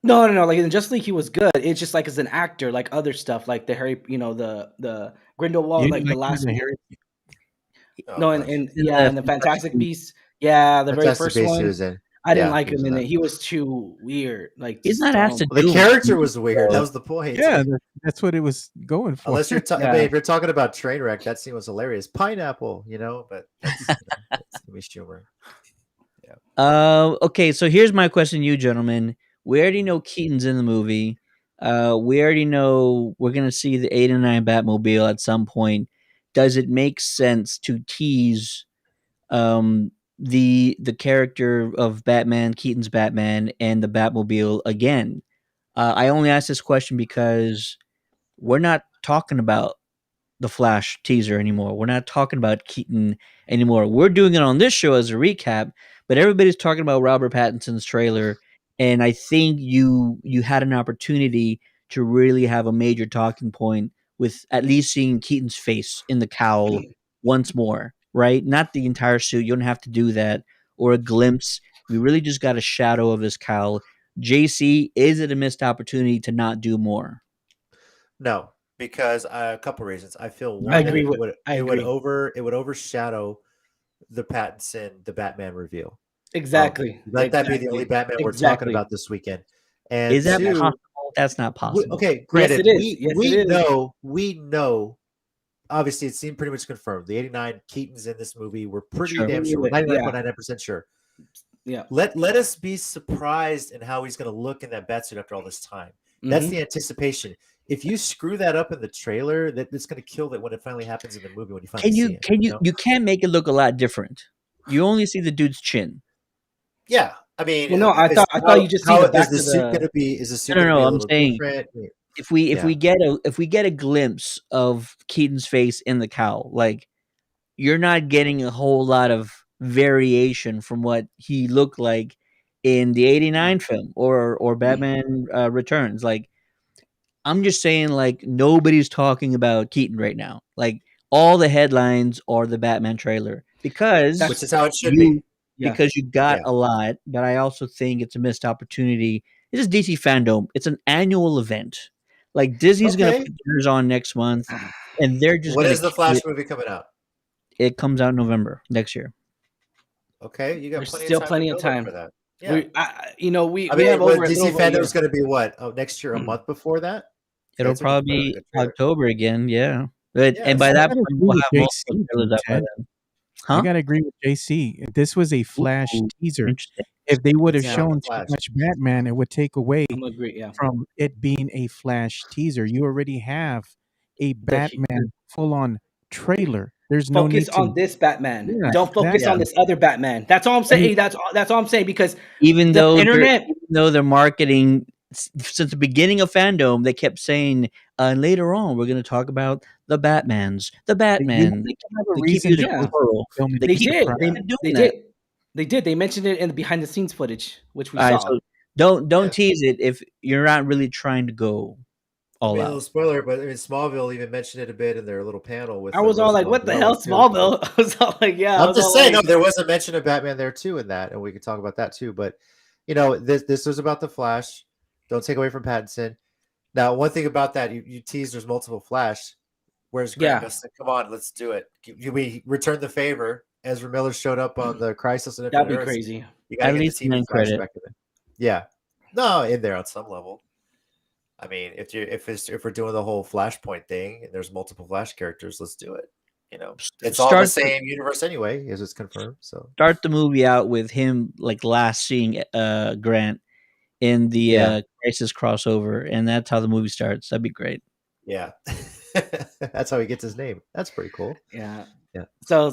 No. Like in Justice League, he was good. It's just like as an actor, like other stuff, like the Harry, the Grindelwald, You like the like last the one. Harry- No, gosh. and In yeah, the and the Fantastic Fantastic Beasts. Yeah, the very Fantastic first Beasts he one. was in. I didn't Yeah, like he was him in in it. that. He was too weird. Like He's just not asked dumb. to The do character much, was weird. That though. was the point. Yeah, that's what it was going for. Unless you're, I Yeah. mean, if you're talking about Trainwreck, that scene was hilarious. Pineapple, but that's Amy Schumer. Okay, so here's my question to you, gentlemen. We already know Keaton's in the movie. We already know we're gonna see the 89 Batmobile at some point. Does it make sense to tease the character of Batman, Keaton's Batman, and the Batmobile again? I only ask this question because we're not talking about the Flash teaser anymore. We're not talking about Keaton anymore. We're doing it on this show as a recap, but everybody's talking about Robert Pattinson's trailer, and I think you had an opportunity to really have a major talking point with at least seeing Keaton's face in the cowl once more, right? Not the entire suit. You don't have to do that, or a glimpse. We really just got a shadow of his cowl. JC, is it a missed opportunity to not do more? No, because a couple reasons. I feel I one, agree it with. would I it would agree. overshadow the Pattinson, the Batman reveal. Exactly. Let that be the only Batman we're talking about this weekend. And Is that two, possible? That's not possible. okay, Yes, granted, it is. Yes, we it is. know. Obviously, it seemed pretty much confirmed. The 89 Keaton's in this movie. We're pretty Sure. damn sure. We're Yeah. 99.99% sure. Yeah. Let us be surprised in how he's going to look in that batsuit after all this time. That's Mhm. the anticipation. If you screw that up in the trailer, it's going to kill it when it finally happens in the movie. When you finally see it, You can't make it look a lot different. You only see the dude's chin. Yeah, I mean, Well, no, I thought you just see how the is back the of suit the. going to be? Is the suit No, going no, to be no. a I'm little saying different? if we Yeah. get a glimpse of Keaton's face in the cowl, like you're not getting a whole lot of variation from what he looked like in the '89 film or Batman Returns. Like I'm just saying, like nobody's talking about Keaton right now. Like all the headlines are the Batman trailer Which is how it should be. you Yeah. because you got Yeah. a lot, but I also think it's a missed opportunity. This is DC Fandom. It's an annual event. Like Disney's gonna Okay. put theirs on next month, and they're just When gonna is the kill Flash it. movie coming out? It comes out in November next year. Okay, you got There's plenty still of time plenty to of build up time. for that. Yeah. We I mean, have over a DC little over a year. Fandom's going to be what? Oh, next year, a month before that. It'll That's when you put out a probably good be trailer. October again, yeah. But Yeah, and by so- that I gotta point, agree we'll with have multiple JC, trailers out by Ted. then. I Huh? gotta agree with JC. This was a Flash Ooh, teaser. interesting. If they would have It's not the shown too Flash. much Batman, it would take away I'm agree. Yeah. from it being a Flash teaser. You already have a Batman full-on trailer. There's no Focus need to. on this Batman. Yeah, Don't focus exactly. on this other Batman. That's all I'm saying. That's all I'm saying because Even the though internet. they're marketing since the beginning of Fandom, they kept saying, later on we're going to talk about the Batmans, the You Batman. They have a keep reason to using Yeah. plural. film it They They keep did. surprise. doing They that. did. They did. They mentioned it in the behind the scenes footage, which we All right, saw. so don't Yeah. tease it if you're not really trying to go I all mean, a little out. spoiler, but I mean, Smallville even mentioned it a bit in their little panel with. I was all like, "What the hell, Smallville?" I was all like, "Yeah." I I'm was just all saying, like, no, there was a mention of Batman there too in that, and we could talk about that too. But this was about the Flash. Don't take away from Pattinson. Now, one thing about that, you teased there's multiple Flash. Where's Grant Yeah. Gustin? Come on, let's do it. We return the favor. Ezra Miller showed up on the Crisis on "That'd Infinite be Earths. crazy." You got to At get the least team an of end Flash credit. back in there. Yeah, no, in there on some level. I mean, if we're doing the whole Flashpoint thing and there's multiple Flash characters, let's do it. It's all the same universe anyway, as it's confirmed. So Start the movie out with him like last seeing Grant in the Yeah. Crisis crossover, and that's how the movie starts. That'd be great. yeah, that's how he gets his name. That's pretty cool. Yeah. Yeah. So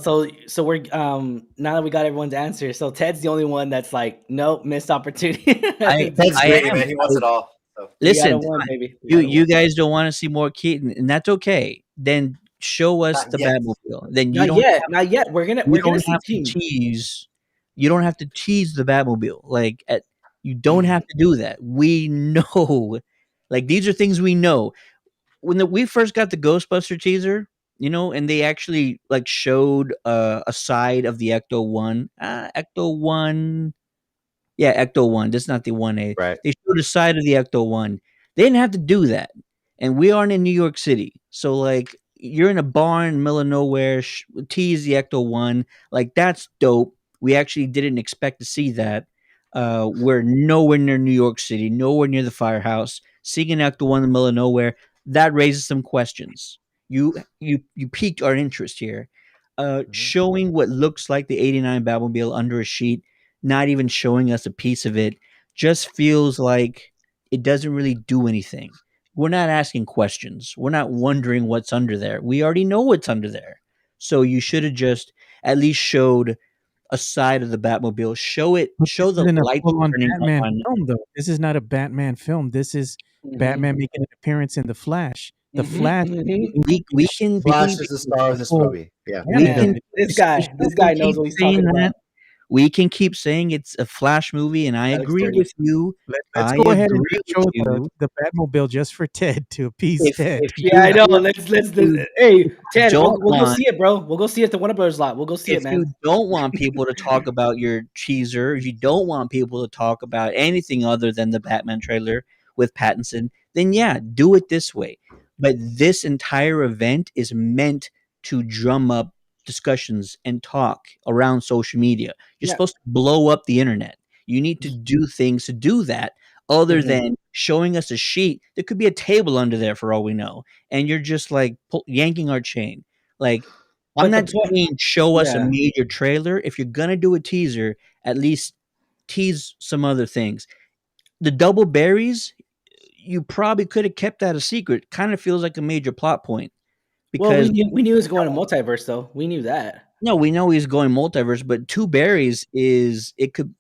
we're now that we got everyone's answer. So Ted's the only one that's like, nope, missed opportunity. Ted's I greedy, am. man. He wants it all. So. Listen, one, baby. you guys don't want to see more Keaton, and that's okay. Then show us Not the yet. Batmobile. Then you Not don't yet. Not yet. We're you gonna don't see have to team. tease. You don't have to tease the Batmobile. Like you don't have to do that. We know, like these are things we know. When we first got the Ghostbuster teaser, and they actually like showed a side of the Ecto One, Ecto One, yeah, Ecto One. That's not the 1A. Right. They showed a side of the Ecto One. They didn't have to do that, and we aren't in New York City, so like you're in a barn in the middle of nowhere. Tease the Ecto One, like that's dope. We actually didn't expect to see that. We're nowhere near New York City, nowhere near the firehouse. Seeking out the one in the middle of nowhere, that raises some questions. You piqued our interest here. Showing what looks like the '89 Batmobile under a sheet, not even showing us a piece of it, just feels like it doesn't really do anything. We're not asking questions. We're not wondering what's under there. We already know what's under there. So you should have just at least showed a side of the Batmobile. But this Show the isn't a lights full-on turning Batman on. film, though. This is not a Batman film. This is Batman making an appearance in The Flash. The Flash We can Flash keep is the star of this full movie. Yeah. we gamut of can it. This we guy can knows keep what he's saying talking that. about. We can keep saying it's a Flash movie, and I That looks agree dirty. with you. Let's I go ahead and agree just with show you. the Batmobile just for Ted to appease Ted. If Yeah, I you know. don't, Let's. you Hey, Ted, don't we'll go want see it, bro. We'll go see it at the Warner Brothers lot. We'll go see it, if you man. don't want people to talk about your teaser, if you don't want people to talk about anything other than the Batman trailer with Pattinson, then yeah, do it this way. But this entire event is meant to drum up discussions and talk around social media. You're Yeah. supposed to blow up the internet. You need to do things to do that other Mhm. than showing us a sheet. There could be a table under there for all we know. And you're just like yanking our chain. Like, I'm But the not point, saying show us a yeah. major trailer. If you're gonna do a teaser, at least tease some other things. The double berries, you probably could have kept that a secret. Kind of feels like a major plot point Well, because we knew it was going to multiverse, though. We knew that. no, we know he's going multiverse, but two berries is it could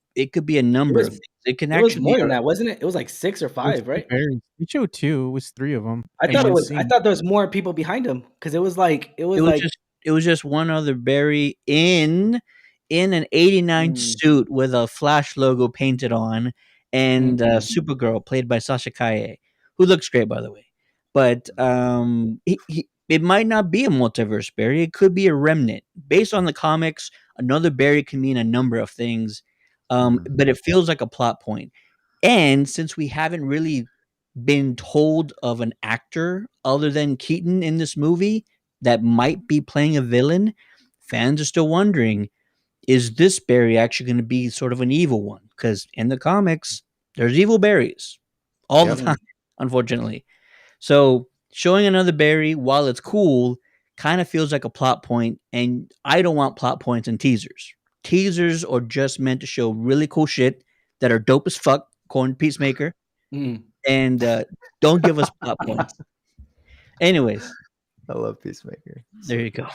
be a It number was of things. It can it was actually be more than that, wasn't it? It was like 6 or It was 5, 3 right? berries. He showed 2. It was 3 of them I in thought it one was. I scene. thought there was more people behind him because it was like it was just one other berry in an '89 mm, suit with a Flash logo painted on, and mhm. Supergirl played by Sasha Kaye, who looks great by the way. But it might not be a multiverse berry. It could be a remnant based on the comics. Another berry can mean a number of things, but it feels like a plot point. And since we haven't really been told of an actor other than Keaton in this movie that might be playing a villain, fans are still wondering, is this Barry actually going to be sort of an evil one? Because in the comics, there's evil berries all the Yep. time, unfortunately. So showing another Barry, while it's cool, kind of feels like a plot point, and I don't want plot points in teasers. Teasers are just meant to show really cool shit that are dope as fuck, according to Peacemaker, Mm. and don't give us plot points. Anyways, I love Peacemaker. there you go.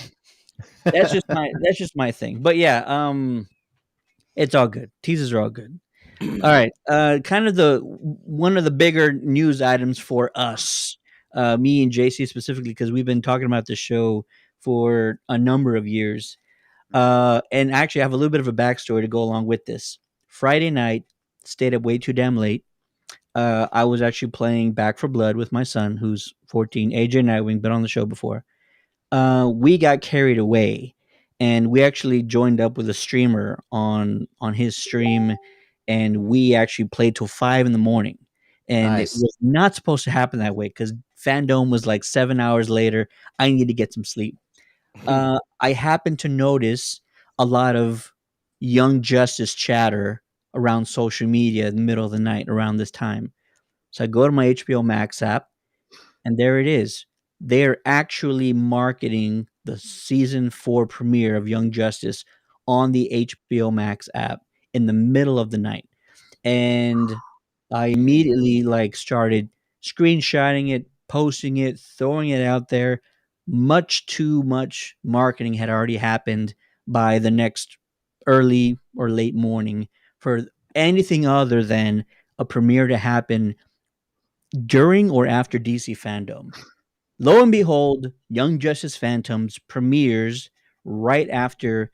That's just my thing. But yeah, it's all good. Teasers are all good. All right. Kind of the one of the bigger news items for us, me and JC specifically, because we've been talking about this show for a number of years. And actually, I have a little bit of a backstory to go along with this. Friday night, stayed up way too damn late. I was actually playing Back for Blood with my son, who's 14. AJ Nightwing, been on the show before. We got carried away, and we actually joined up with a streamer on his stream, and we actually played till 5 in the morning. And it Nice. was not supposed to happen that way because Fandom was like 7 hours later. I need to get some sleep. I happened to notice a lot of Young Justice chatter around social media in the middle of the night around this time. So I go to my HBO Max app, and there it is. They're actually marketing the season 4 premiere of Young Justice on the HBO Max app in the middle of the night. And I immediately like started screenshotting it, posting it, throwing it out there. Much too much marketing had already happened by the next early or late morning for anything other than a premiere to happen during or after DCFanDome. Lo and behold, Young Justice Phantoms premieres right after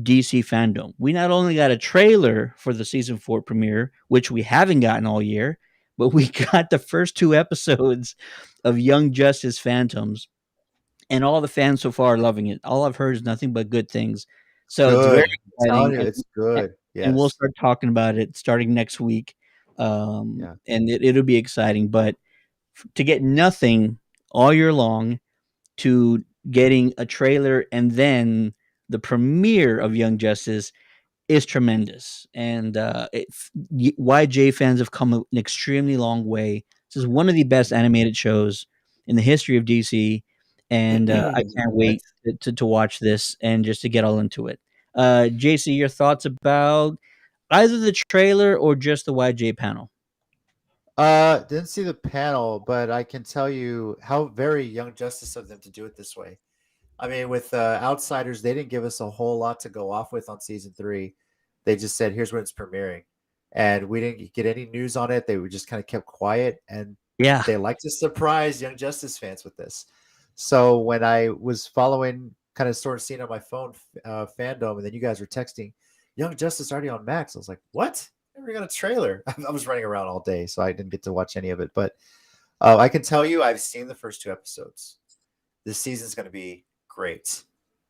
DCFanDome. We not only got a trailer for the season 4 premiere, which we haven't gotten all year, but we got the first 2 episodes of Young Justice Phantoms, and all the fans so far are loving it. All I've heard is nothing but good things. So it's very Good. I'm telling exciting, you, it's good. and we'll Yes. start talking about it starting next week. Yeah. And it'll be exciting. But to get nothing all year long, to getting a trailer and then the premiere of Young Justice, is tremendous, and YJ fans have come an extremely long way. This is one of the best animated shows in the history of DC, and I can't wait That's to watch this and just to get all into it. JC, your thoughts about either the trailer or just the YJ panel? Didn't see the panel, but I can tell you how very Young Justice of them to do it this way. I mean, with Outsiders, they didn't give us a whole lot to go off with on season 3. They just said, "Here's when it's premiering," and we didn't get any news on it. They were just kind of kept quiet, and Yeah, they like to surprise Young Justice fans with this. So when I was following, kind of sort of seeing on my phone, fandom, and then you guys were texting, Young Justice already on Max. I was like, what? Never got a trailer. I was running around all day, so I didn't get to watch any of it. But I can tell you, I've seen the first 2 episodes. This season's going to be great.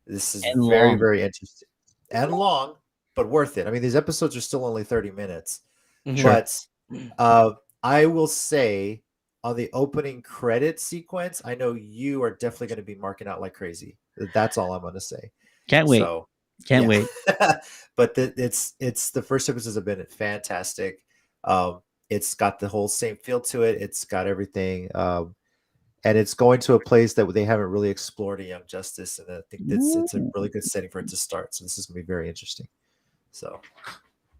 This is and very, long. very interesting and long, but worth it. I mean, these episodes are still only 30 minutes, but I will say on the opening credit sequence, I know you are definitely going to be marking out like crazy. That's all I'm going to say. Can't wait. So, Can't yeah. wait. But it's the first episodes have been fantastic. It's got the whole same feel to it. It's got everything. And it's going to a place that they haven't really explored in Young Justice, and I think it's a really good setting for it to start. So this is going to be very interesting. So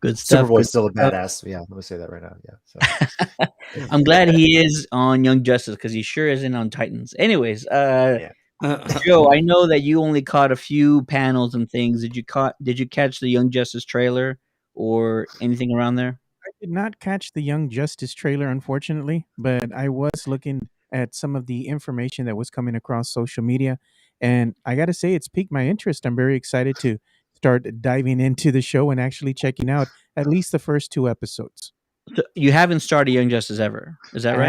Good stuff. Superboy's Good still a stuff. badass. Yeah, let me say that right now. Yeah. So. I'm glad he is on Young Justice because he sure isn't on Titans. Anyways, Joe, I know that you only caught a few panels and things. Did you catch the Young Justice trailer or anything around there? I did not catch the Young Justice trailer, unfortunately, but I was looking at some of the information that was coming across social media, and I got to say, it's piqued my interest. I'm very excited to start diving into the show and actually checking out at least the first 2 episodes. So you haven't started Young Justice ever, is that I right?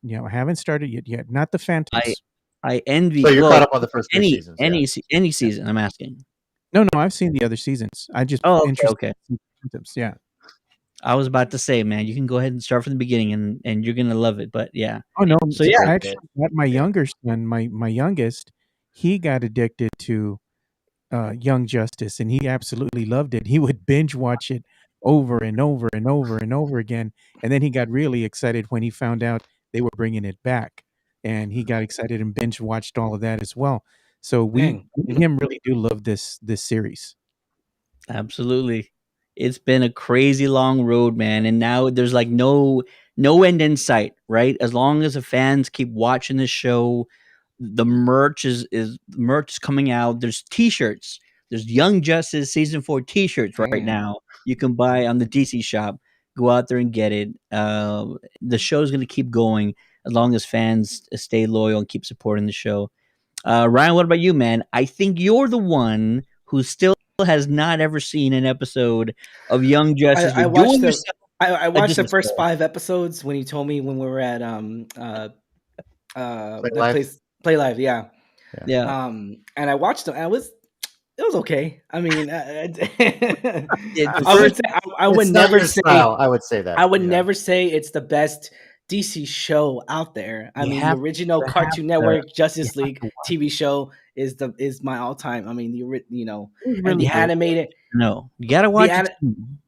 haven't, I haven't started yet. Not the Phantoms. I envy. So you're well, caught up on the first 3 any seasons. any season. I'm asking. No, I've seen the other seasons. I just Oh, interested okay. in Phantoms. Yeah. I was about to say, man, you can go ahead and start from the beginning, and you're gonna love it. But yeah, Oh no. so yeah, I actually got my younger son, my youngest. He got addicted to Young Justice, and he absolutely loved it. He would binge watch it over and over and over and over again, and then he got really excited when he found out they were bringing it back, and he got excited and binge watched all of that as well. So we Dang. me and him really do love this series. absolutely. It's been a crazy long road, man, and now there's like no end in sight, right? As long as the fans keep watching the show, the merch is coming out. There's T-shirts. There's Young Justice season 4 T-shirts right Damn. now. You can buy on the DC shop. Go out there and get it. The show's gonna keep going as long as fans stay loyal and keep supporting the show. Ryan, what about you, man? I think you're the one who still has not ever seen an episode of Young Justice. I You're watched doing the yourself I a watched the first disservice. 5 episodes when you told me when we were at Play the Live? place Play Live, yeah. Yeah. And I watched them, and it was okay. I mean, The I would first say I would It's not never your say style. I would say that. I would yeah. never say it's the best DC show out there. I You mean, have the original to have Cartoon to Network you Justice have League to watch. TV show is my all time. I mean, It was and really the good. animated No, you gotta the watch it. an,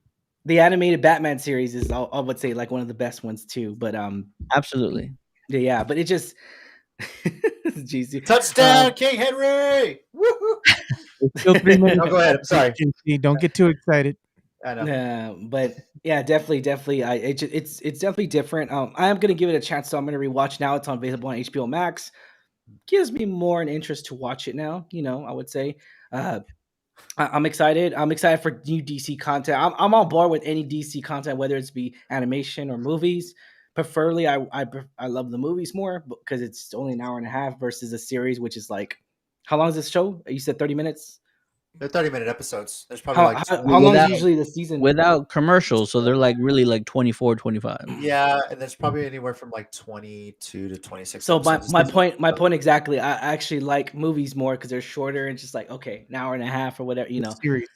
the animated Batman series is I would say like one of the best ones too. But Absolutely. yeah, but it just jeez. Touchdown, King Henry! Woo-hoo! There's still 3 minutes. No, go ahead. I'm sorry. Don't get too excited. I know. But yeah, definitely. It's definitely different. I am gonna give it a chance, so I'm gonna rewatch now. It's available on HBO Max. Gives me more an interest to watch it now. I would say. I'm excited. I'm excited for new DC content. I'm on board with any DC content, whether it's be animation or movies. Preferably, I love the movies more because it's only an hour and a half versus a series, which is like, how long is this show? You said 30 minutes. They're 30-minute episodes. There's probably like How 20. long is Without usually the season? without commercials, so they're like really like 24, 25. Yeah, and there's probably anywhere from like 22 to 26 So episodes. my point exactly. I actually like movies more because they're shorter and just like okay, an hour and a half or whatever. The series.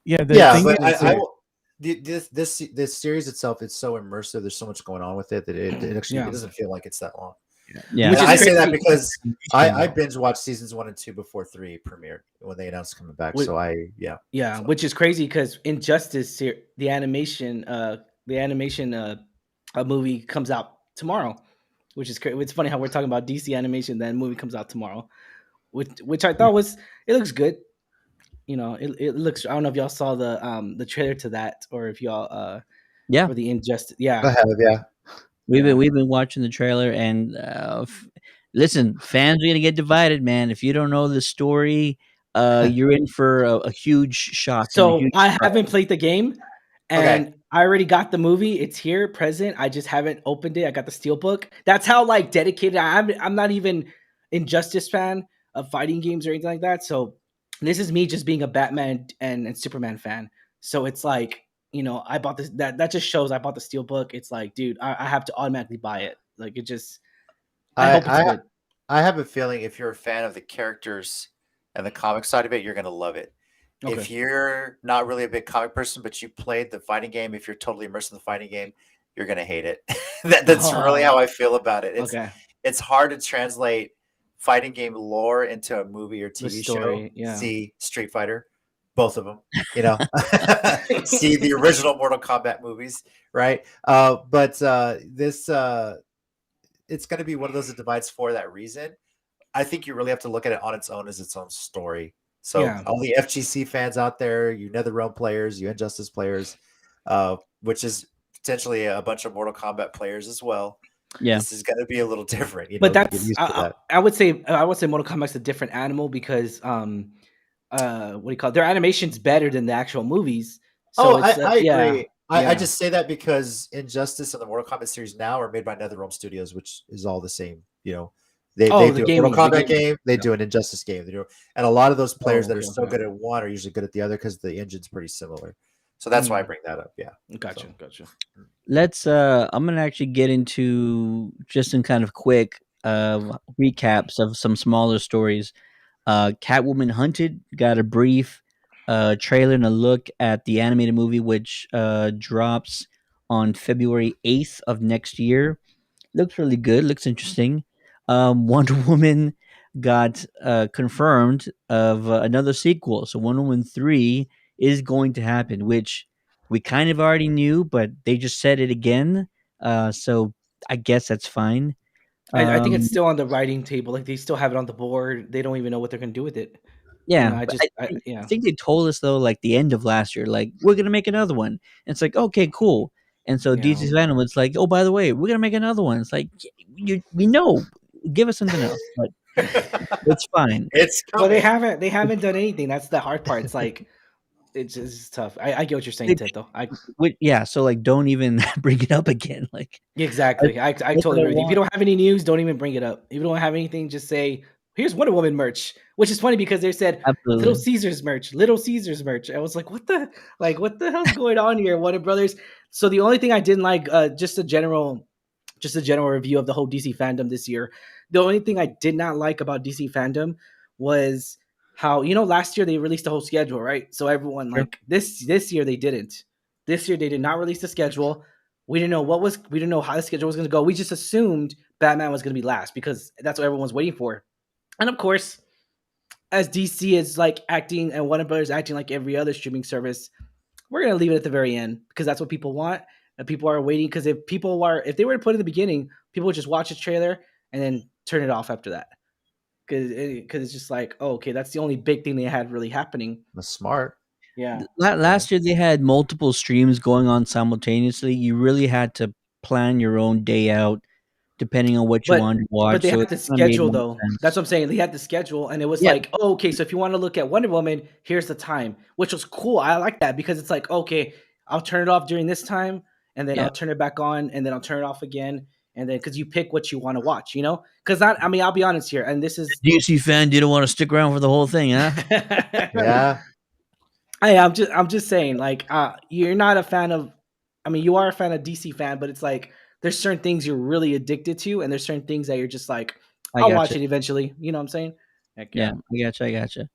Yeah, the Yeah, thing but is, I will. This series itself, it's so immersive. There's so much going on with it that it actually Yeah. it doesn't feel like it's that long. Yeah. Which And is I say that crazy. because I binge watched seasons 1 and 2 before 3 premiered when they announced coming back. Wh- So Yeah, So, which is crazy because Injustice, the animation movie comes out tomorrow, which is crazy. It's funny how we're talking about DC animation, that movie comes out tomorrow, which I thought it looks good. You know, it looks. I don't know if y'all saw the trailer to that, or if y'all Yeah. for the Injustice. I Yeah, have, yeah. We've been watching the trailer, and listen, fans are gonna get divided, man. If you don't know the story, you're in for a huge shock and a So huge I surprise. haven't played the game, Okay. and I already got the movie. It's here, present. I just haven't opened it. I got the steelbook. That's how like dedicated I am. I'm not even Injustice fan of fighting games or anything like that. So this is me just being a Batman and Superman fan. So it's like, I bought this. That just shows I bought the steelbook. It's like, dude, I have to automatically buy it. Like it just. I I hope it's good. I have a feeling if you're a fan of the characters and the comic side of it, you're gonna love it. Okay. If you're not really a big comic person, but you played the fighting game, if you're totally immersed in the fighting game, you're gonna hate it. That's really how I feel about it. Okay. It's hard to translate fighting game lore into a movie or The TV story, show. yeah. See Street Fighter, both of them. See the original Mortal Kombat movies, right? But this it's going to be one of those that divides for that reason. I think you really have to look at it on its own as its own story. So Yeah. all the FGC fans out there, you NetherRealm players, you Injustice players, which is potentially a bunch of Mortal Kombat players as well. Yeah. This is going to be a little different. But get that's used to that. I would say Mortal Kombat's a different animal because what do you call it? Their animation's better than the actual movies. So it's, I yeah, agree. I yeah. just say that because Injustice and the Mortal Kombat series now are made by NetherRealm Studios, which is all the same. They Oh, do the a Mortal gaming, the Kombat gaming. game, they do an Injustice game. And a lot of those players that are okay, so okay. good at one are usually good at the other because the engine's pretty similar. So that's why I bring that up. Yeah. Gotcha, So. gotcha. Let's I'm gonna actually get into just some kind of quick recaps of some smaller stories. Catwoman Hunted got a brief trailer and a look at the animated movie, which drops on February 8th of next year. Looks really good. Looks interesting. Wonder Woman got confirmed of another sequel. So Wonder Woman 3 is going to happen, which we kind of already knew, but they just said it again. So I guess that's fine. I think it's still on the writing table. Like they still have it on the board. They don't even know what they're gonna do with it. Yeah, I but just, I think they told us though, like the end of last year, like we're gonna make another one. And it's like, okay, cool. And so Yeah. DC's Venom was like, oh, by the way, we're gonna make another one. It's like, we know, give us something else, but it's fine. It's Well, they coming. haven't done anything. That's the hard part. It's like it's just tough. I get what you're saying, They- Ted. Though Yeah, so like, don't even bring it up again. Like, exactly. I that's what totally I agree. If you want. don't have any news, don't even bring it up. If you don't have anything, just say, "Here's Wonder Woman merch," which is funny because they said Little Absolutely. Caesars merch, Little Caesars merch. I was like, what the hell's going on here, Warner Brothers? So the only thing I didn't like, just a general review of the whole DC fandom this year. The only thing I did not like about DC fandom was how last year they released the whole schedule, right? So everyone Sure. like this year they didn't. This year they did not release the schedule. We didn't know how the schedule was going to go. We just assumed Batman was going to be last because that's what everyone's waiting for. And of course, as DC is like acting and Warner Brothers acting like every other streaming service, we're gonna leave it at the very end because that's what people want and people are waiting. Because if they were to put it in the beginning, people would just watch the trailer and then turn it off after that. Because it's just like, oh, okay, that's the only big thing they had really happening. That's smart. Yeah. Last year they had multiple streams going on simultaneously. You really had to plan your own day out depending on what you But wanted to watch. they So had it the kind of made schedule more though. That's sense. what I'm saying. They had the schedule, and it was Yeah, like, oh, okay, so if you want to look at Wonder Woman, here's the time, which was cool. I like that because it's like, okay, I'll turn it off during this time, and then yeah. I'll turn it back on, and then I'll turn it off again, and then because you pick what you want to watch, Because I mean, I'll be honest here, and this is DC fan didn't want to stick around for the whole thing, huh? Yeah. I'm just saying, like, you're not a fan of. I mean, you are a fan of DC fan, but it's like there's certain things you're really addicted to, and there's certain things that you're just like, I I'll watch gotcha. it eventually. You know what I'm saying? Heck Yeah, yeah. I gotcha.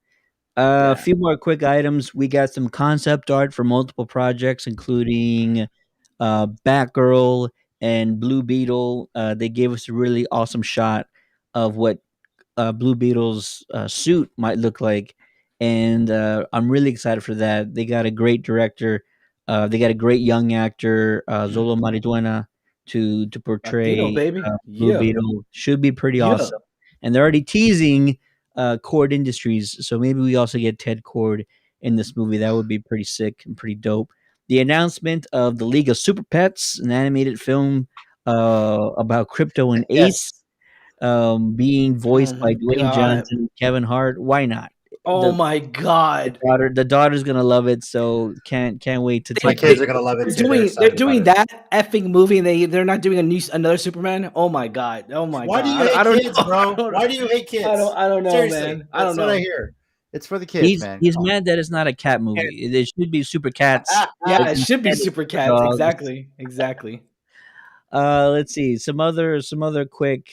A Yeah. few more quick items. We got some concept art for multiple projects, including Batgirl, and Blue Beetle. They gave us a really awesome shot of what Blue Beetle's suit might look like, and I'm really excited for that. They got a great director. They got a great young actor, Zolo Mariduena, to Latino, portray baby. Blue Yeah. Beetle. Should be pretty Yeah. awesome. And they're already teasing Cord Industries, so maybe we also get Ted Cord in this movie. That would be pretty sick and pretty dope. The announcement of the League of Super Pets, an animated film about Crypto and Ace, Yes. being Oh voiced by my Dwayne god. Johnson and Kevin Hart. Why not? Oh The my god. the daughter's gonna love it, so can't wait to My They, take a kids they, are gonna love it they're too. They're they're excited about doing it. that effing movie and they're not doing another Superman. Oh my god. Oh my Why do you god. I hate don't kids, know. I bro? don't know. Why do you hate kids? I don't know, Seriously, man. I that's don't what I know. hear. It's for the kids, man. he's Come mad that it's not a cat movie. It should be Super Cats, on. but Yeah, it should be instead it's Super Super Cats. Dogs. Exactly. Exactly. Let's see some other quick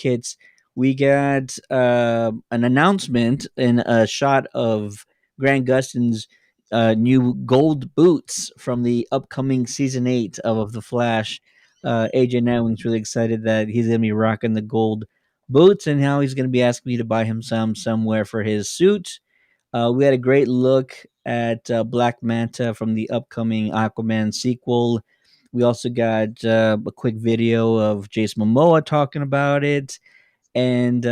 hits. We got an announcement and a shot of Grant Gustin's new gold boots from the upcoming season 8 of The Flash. AJ Nowing's really excited that he's gonna be rocking the gold boots, and how he's gonna be asking me to buy him some somewhere for his suit. We had a great look at Black Manta from the upcoming Aquaman sequel. We also got a quick video of Jason Momoa talking about it. And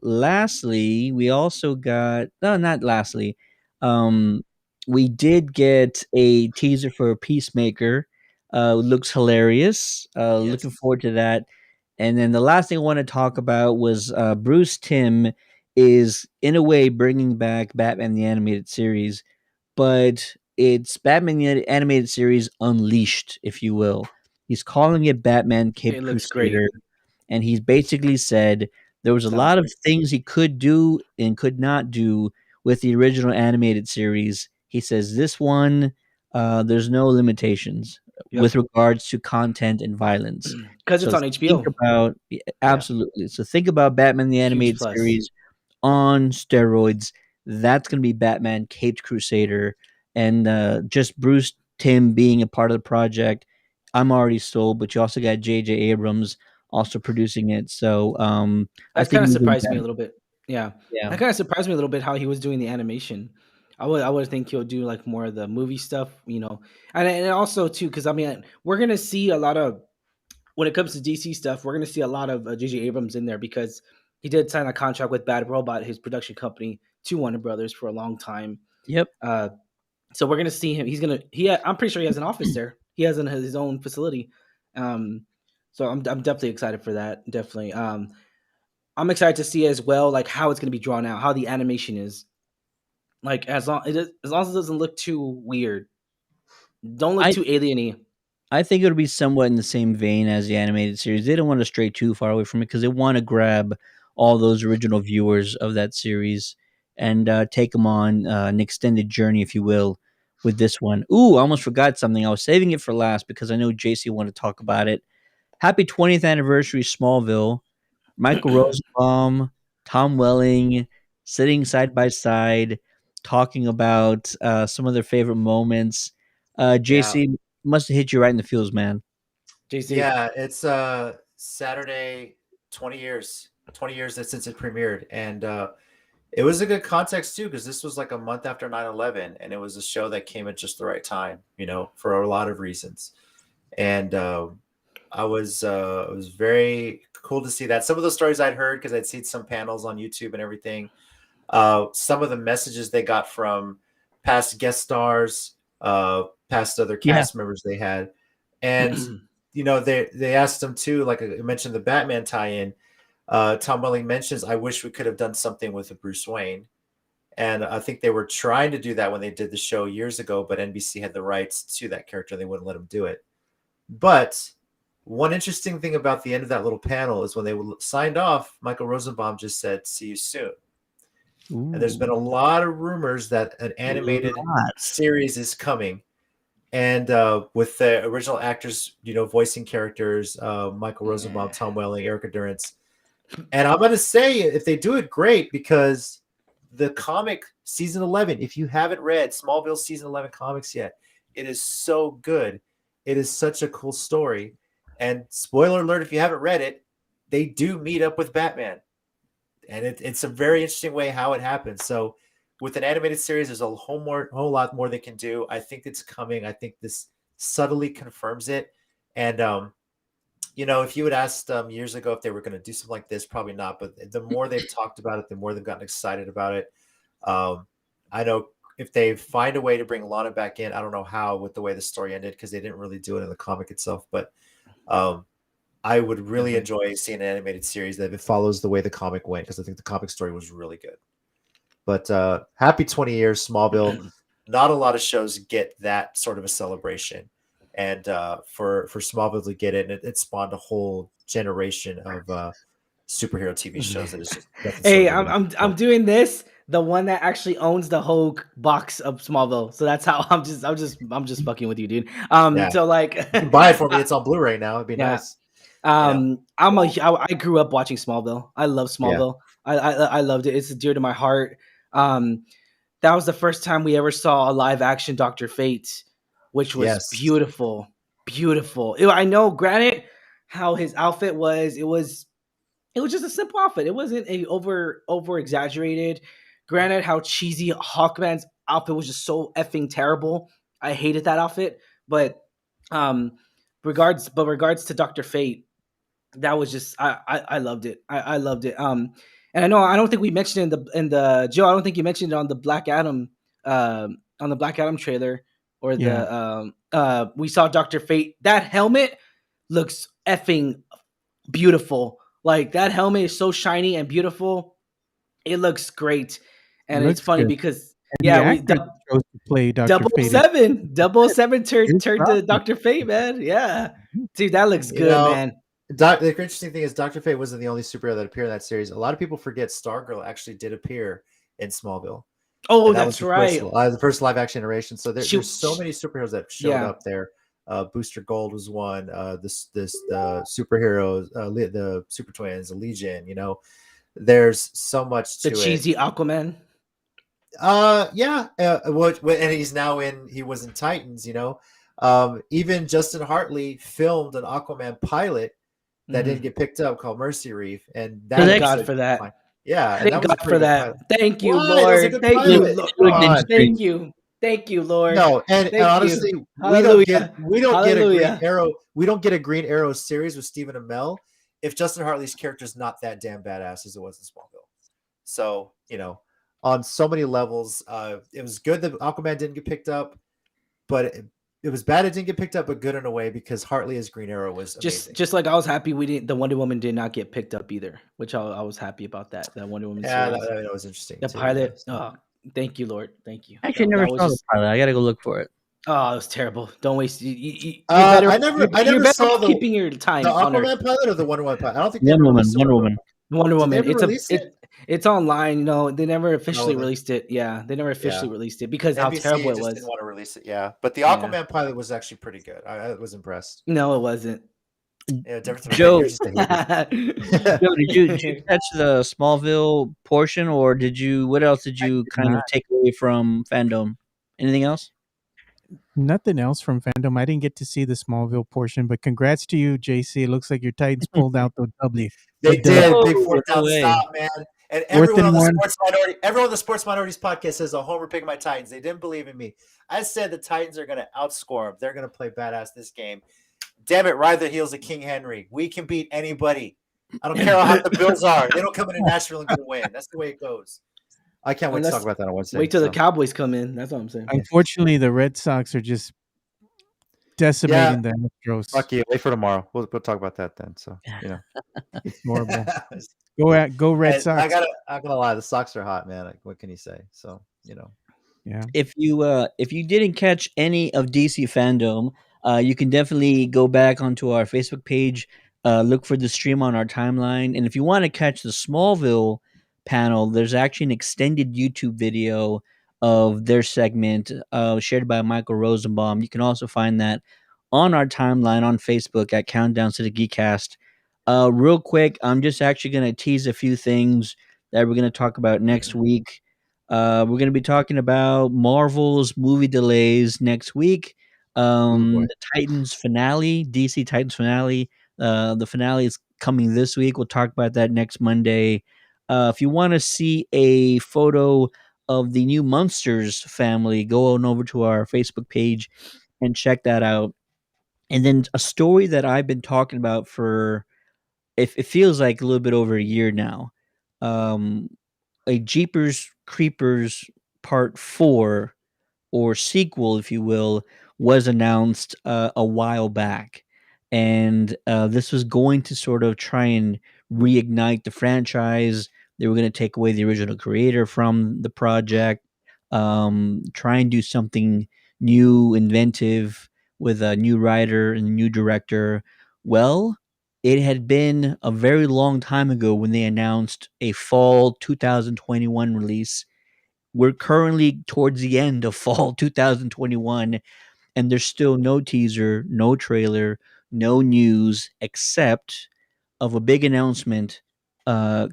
lastly, we also got no, not lastly. Um, we did get a teaser for Peacemaker. Looks hilarious. Looking Yes. forward to that. And then the last thing I want to talk about was Bruce Timm is in a way bringing back Batman the animated series, but it's Batman the animated series unleashed, if you will. He's calling it Batman It Caped looks great. Crusader, and he's basically said there was a Sounds lot of great. things he could do and could not do with the original animated series. He says this one, there's no limitations with Yep. regards to content and violence. Because it's So on think HBO. about Yeah. absolutely. So think about Batman the Huge animated plus. series on steroids. That's going to be Batman Caped Crusader, and just Bruce Timm being a part of the project. I'm already sold, but you also got J.J. Abrams also producing it. So I That's think kind of moving surprised me a back, little bit. Yeah. yeah, That kind of surprised me a little bit how he was doing the animation. I would think he'll do like more of the movie stuff, and also too because I mean we're gonna see a lot of when it comes to DC stuff, we're gonna see a lot of J.J. Abrams in there because he did sign a contract with Bad Robot, his production company, to Warner Brothers for a long time. yep. Uh, so we're gonna see him. I'm pretty sure he has an office there. He has his own facility. Um, so I'm definitely excited for that. Definitely. I'm excited to see as well, like how it's gonna be drawn out, how the animation is. Like as long as it doesn't look too weird, don't look I too alieny. I think it'll be somewhat in the same vein as the animated series. They don't want to stray too far away from it because they want to grab all those original viewers of that series and take them on an extended journey, if you will, with this one. Ooh, I almost forgot something. I was saving it for last because I know JC wanted to talk about it. Happy 20th anniversary, Smallville. Michael Rosenbaum, Tom Welling, sitting side by side, talking about some of their favorite moments. Yeah. JC must have hit you right in the feels, man. JC, Yeah, it's Saturday, 20 years. 20 years since it premiered. And it was a good context too, because this was like a month after 9/11, and it was a show that came at just the right time, for a lot of reasons. And it was very cool to see that. Some of the stories I'd heard because I'd seen some panels on YouTube and everything. Some of the messages they got from past guest stars, past other Yeah. cast members they had, and they asked them too. Like I mentioned, the Batman tie-in. Tom Welling mentions, "I wish we could have done something with the Bruce Wayne," and I think they were trying to do that when they did the show years ago, but NBC had the rights to that character; they wouldn't let him do it. But one interesting thing about the end of that little panel is when they signed off, Michael Rosenbaum just said, "See you soon." And there's been a lot of rumors that an animated series is coming. And with the original actors, voicing characters, Michael Rosenbaum, Tom Welling, Erica Durance. And I'm going to say if they do it, great, because the comic season 11, if you haven't read Smallville season 11 comics yet, it is so good. It is such a cool story. And spoiler alert, if you haven't read it, they do meet up with Batman. And it's a very interesting way how it happens. So with an animated series, there's a whole lot more they can do. I think it's coming. I think this subtly confirms it. And if you had asked years ago if they were going to do something like this, probably not. But the more they've talked about it, the more they've gotten excited about it. I know if they find a way to bring Lana back in, I don't know how with the way the story ended because they didn't really do it in the comic itself. But I would really enjoy seeing an animated series that it follows the way the comic went because I think the comic story was really good. But happy 20 years, Smallville. Not a lot of shows get that sort of a celebration. And for Smallville to get it, it spawned a whole generation of superhero TV shows. That is just hey, I'm doing this. The one that actually owns the whole box of Smallville. So that's how I'm just fucking with you, dude. So like, you can buy it for me. It's on Blu-ray now. It'd be nice. I grew up watching Smallville. I love Smallville. I loved it. It's dear to my heart. That was the first time we ever saw a live action Dr. Fate, which was beautiful. I know, granted, how his outfit was. It was just a simple outfit. It wasn't a over exaggerated. Granted, how cheesy Hawkman's outfit was just so effing terrible. I hated that outfit. But regards to Dr. Fate, that was just I loved it. I loved it. And I know I don't think we mentioned it in the Joe. I don't think you mentioned it on the Black Adam trailer or the we saw Dr. Fate. That helmet looks effing beautiful. Like that helmet is so shiny and beautiful. It looks great, and it's funny because we chose to play Dr. Fate. 007 turned to Dr. Fate, man. Yeah, dude, that looks good, man. The interesting thing is Dr. Fate wasn't the only superhero that appeared in that series. A lot of people forget Stargirl actually did appear in Smallville. Oh, that's right. The first live action iteration. So there's so many superheroes that showed up there. Booster Gold was one. The superheroes, the Super Twins, the Legion. There's so much to it. The cheesy Aquaman. And he's now he was in Titans. Even Justin Hartley filmed an Aquaman pilot that didn't get picked up called Mercy Reef, and thank God for that. Thank God for that. Thank you, Lord. Thank you, Lord. Thank you, Lord. No, and honestly, we don't get a Green Arrow. We don't get a Green Arrow series with Stephen Amell if Justin Hartley's character is not that damn badass as it was in Smallville. So on so many levels, it was good that Aquaman didn't get picked up, but it was bad it didn't get picked up, but good in a way because Hartley as Green Arrow was amazing. Just like I was happy the Wonder Woman did not get picked up either, which I was happy about that Wonder Woman series. That was interesting. The pilot. Oh, thank you, Lord. Thank you. I actually never saw the pilot. I gotta go look for it. Oh, it was terrible. Don't waste. I never saw keeping your time. The Aquaman pilot or the Wonder Woman pilot. I don't think Wonder Woman. It's online. They never officially released it. Yeah, they never officially released it because NBC how terrible it was. Didn't want to release it. Yeah, but the Aquaman pilot was actually pretty good. I was impressed. No, it wasn't. Yeah, Joe, did you catch the Smallville portion, or what else did you kind of take away from Fandom? Anything else? Nothing else from Fandom. I didn't get to see the Smallville portion, but congrats to you, JC. It looks like your Titans pulled out the W. They did. Big 4th stop, man. And everyone on the Sports Minorities podcast says, "Oh, Homer picked my Titans." They didn't believe in me. I said the Titans are going to outscore them. They're going to play badass this game. Damn it, ride the heels of King Henry. We can beat anybody. I don't care how hot the Bills are. They don't come into Nashville and get a win. That's the way it goes. I can't wait to talk about that on Wednesday. Wait till the Cowboys come in. That's what I'm saying. Unfortunately, the Red Sox are just decimating the Astros. Fuck you. Wait for tomorrow. We'll talk about that then. So it's horrible. Go Red Sox. I'm not gonna lie. The Sox are hot, man. What can you say? So Yeah. If you didn't catch any of DC Fandome, you can definitely go back onto our Facebook page, look for the stream on our timeline, and if you want to catch the Smallville panel, there's actually an extended YouTube video of their segment shared by Michael Rosenbaum. You can also find that on our timeline on Facebook at Countdowns to the Geekcast. Real quick, I'm just actually going to tease a few things that we're going to talk about next week. We're going to be talking about Marvel's movie delays next week. boy. The Titans finale, DC Titans finale. The finale is coming this week. We'll talk about that next Monday. If you want to see a photo of the new Munsters family, go on over to our Facebook page and check that out. And then a story that I've been talking about for it feels like a little bit over a year now. Um, a Jeepers Creepers Part 4 or sequel, if you will, was announced a while back. And this was going to sort of try and reignite the franchise. They were going to take away the original creator from the project, try and do something new, inventive with a new writer and a new director. Well, it had been a very long time ago when they announced a fall 2021 release. We're currently towards the end of fall 2021, and there's still no teaser, no trailer, no news except of a big announcement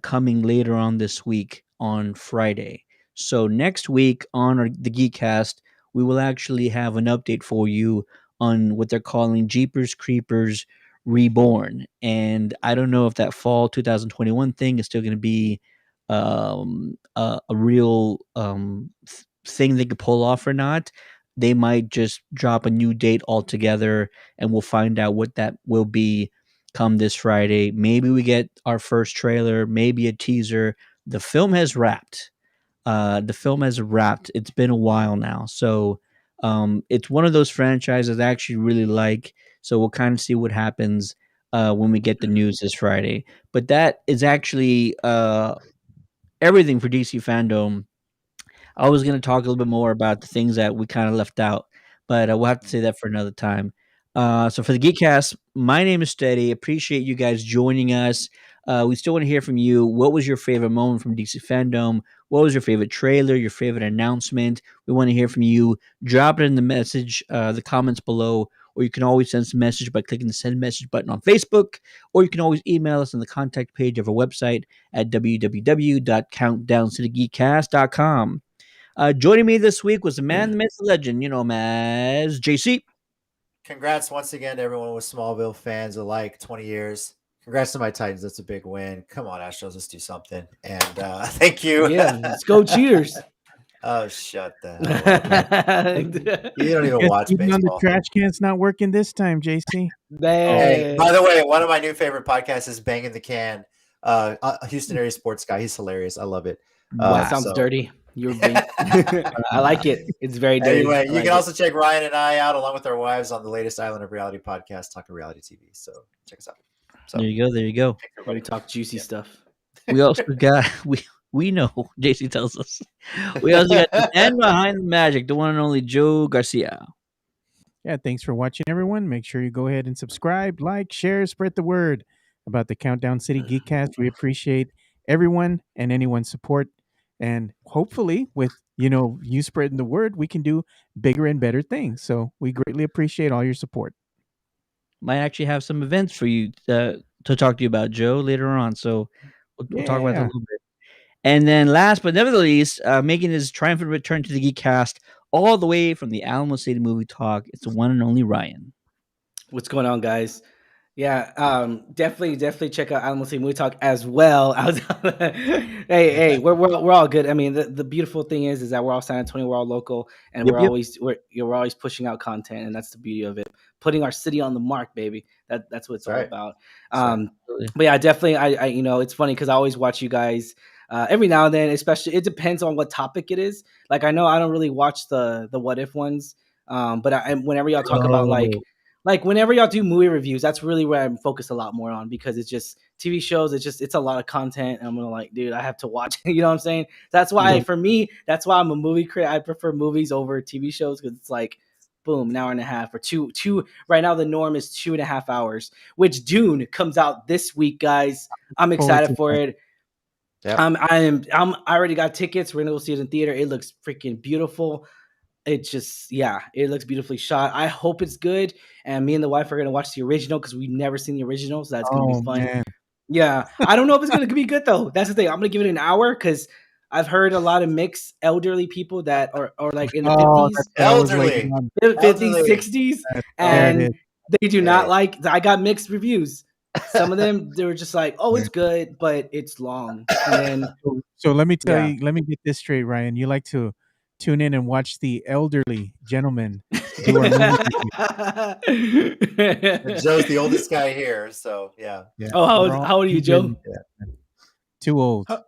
coming later on this week on Friday. So next week on the Geekcast, we will actually have an update for you on what they're calling Jeepers Creepers Reborn. And I don't know if that fall 2021 thing is still going to be a real thing they could pull off or not. They might just drop a new date altogether, and we'll find out what that will be come this Friday. Maybe we get our first trailer, maybe a teaser. The film has wrapped. It's been a while now. So it's one of those franchises I actually really like. So we'll kind of see what happens when we get the news this Friday. But that is actually everything for DC Fandom. I was going to talk a little bit more about the things that we kind of left out, but we'll have to say that for another time. So for the Geekcast, my name is Steady. Appreciate you guys joining us. We still want to hear from you. What was your favorite moment from DC Fandom? What was your favorite trailer? Your favorite announcement? We want to hear from you. Drop it in the message, the comments below, or you can always send us a message by clicking the send message button on Facebook, or you can always email us on the contact page of our website at www.countdowncitygeekcast.com. Joining me this week was the man, the myth, the legend. You know him as JC. Congrats once again to everyone with Smallville fans alike. 20 years. Congrats to my Titans. That's a big win. Come on, Astros, let's do something. And thank you. Yeah, let's go Cheaters. Oh, shut the hell up. You don't even watch Even on the baseball. trash can's not working this time, JC. Hey, by the way, one of my new favorite podcasts is Banging the Can. Houston area sports guy. He's hilarious. I love it. That sounds dirty. You're being I like it. It's very dirty. Anyway, you like can also check Ryan and I out along with our wives on the latest Island of Reality podcast, Talking Reality TV. So check us out. So There you go. we talk juicy stuff. We also got we know JC tells us. We also got the man behind the magic, the one and only Joe Garcia. Yeah, thanks for watching, everyone. Make sure you go ahead and subscribe, like, share, spread the word about the Countdown City Geekcast. We appreciate everyone and anyone's support. And hopefully, with you spreading the word, we can do bigger and better things. So we greatly appreciate all your support. Might actually have some events for you to talk to you about, Joe, later on. So we'll talk about that a little bit. And then last but never the least, making his triumphant return to the Geekcast all the way from the Alamo City Movie Talk, it's the one and only Ryan. What's going on, guys? Yeah, definitely check out Alamo City Movie Talk as well. Hey, we're all good. I mean, the beautiful thing is that we're all San Antonio, we're all local, and we're always pushing out content, and that's the beauty of it. Putting our city on the mark, baby. That's what it's all about. But yeah, definitely. I it's funny because I always watch you guys every now and then. Especially, it depends on what topic it is. Like I know I don't really watch the what if ones, but whenever y'all talk about like whenever y'all do movie reviews, that's really where I'm focused a lot more on because it's just TV shows. It's a lot of content. And I'm gonna dude, I have to watch. You know what I'm saying? That's why for me, that's why I'm a movie critic. I prefer movies over TV shows because it's like, boom, an hour and a half or two. Right now, the norm is 2.5 hours. Which Dune comes out this week, guys. I'm excited for it. Yep. I already got tickets. We're gonna go see it in theater. It looks freaking beautiful. It just, it looks beautifully shot. I hope it's good. And me and the wife are going to watch the original because we've never seen the original. So that's going to be fun. Man. Yeah. I don't know if it's going to be good, though. That's the thing. I'm going to give it an hour because I've heard a lot of mixed elderly people that are like in the Oh, 50s, that's what I was waiting Elderly. on. 50s, Elderly. 60s, There it and is. they do not Hey. like. I got mixed reviews. Some of them they were just like, "Oh, it's good, but it's long." And then So let me tell Yeah. you, let me get this straight, Ryan. You like to tune in and watch the elderly gentlemen do our movie review. And Joe's the oldest guy here, so yeah. Yeah, Oh, how we're old, all how old are you, good. Joe? Too old. How-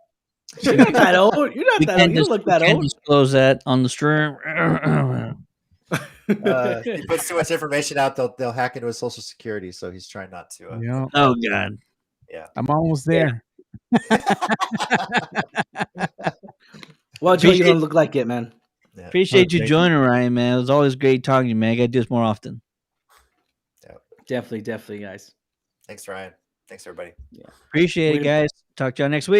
You're not that old. You're not We that old. can't, You don't look we that can't old. disclose that on the stream. He puts too much information out, they'll hack into his social security, so he's trying not to. Yeah, Oh God! Yeah. I'm almost there. Well, Joe, you Appreciate, don't look like it, man. Yeah. appreciate you Okay. joining, Ryan. Man, it was always great talking to you, man. I got to do this more often. Definitely, guys. Thanks, Ryan. Thanks, everybody. Appreciate it, We're- guys. Talk to y'all next week.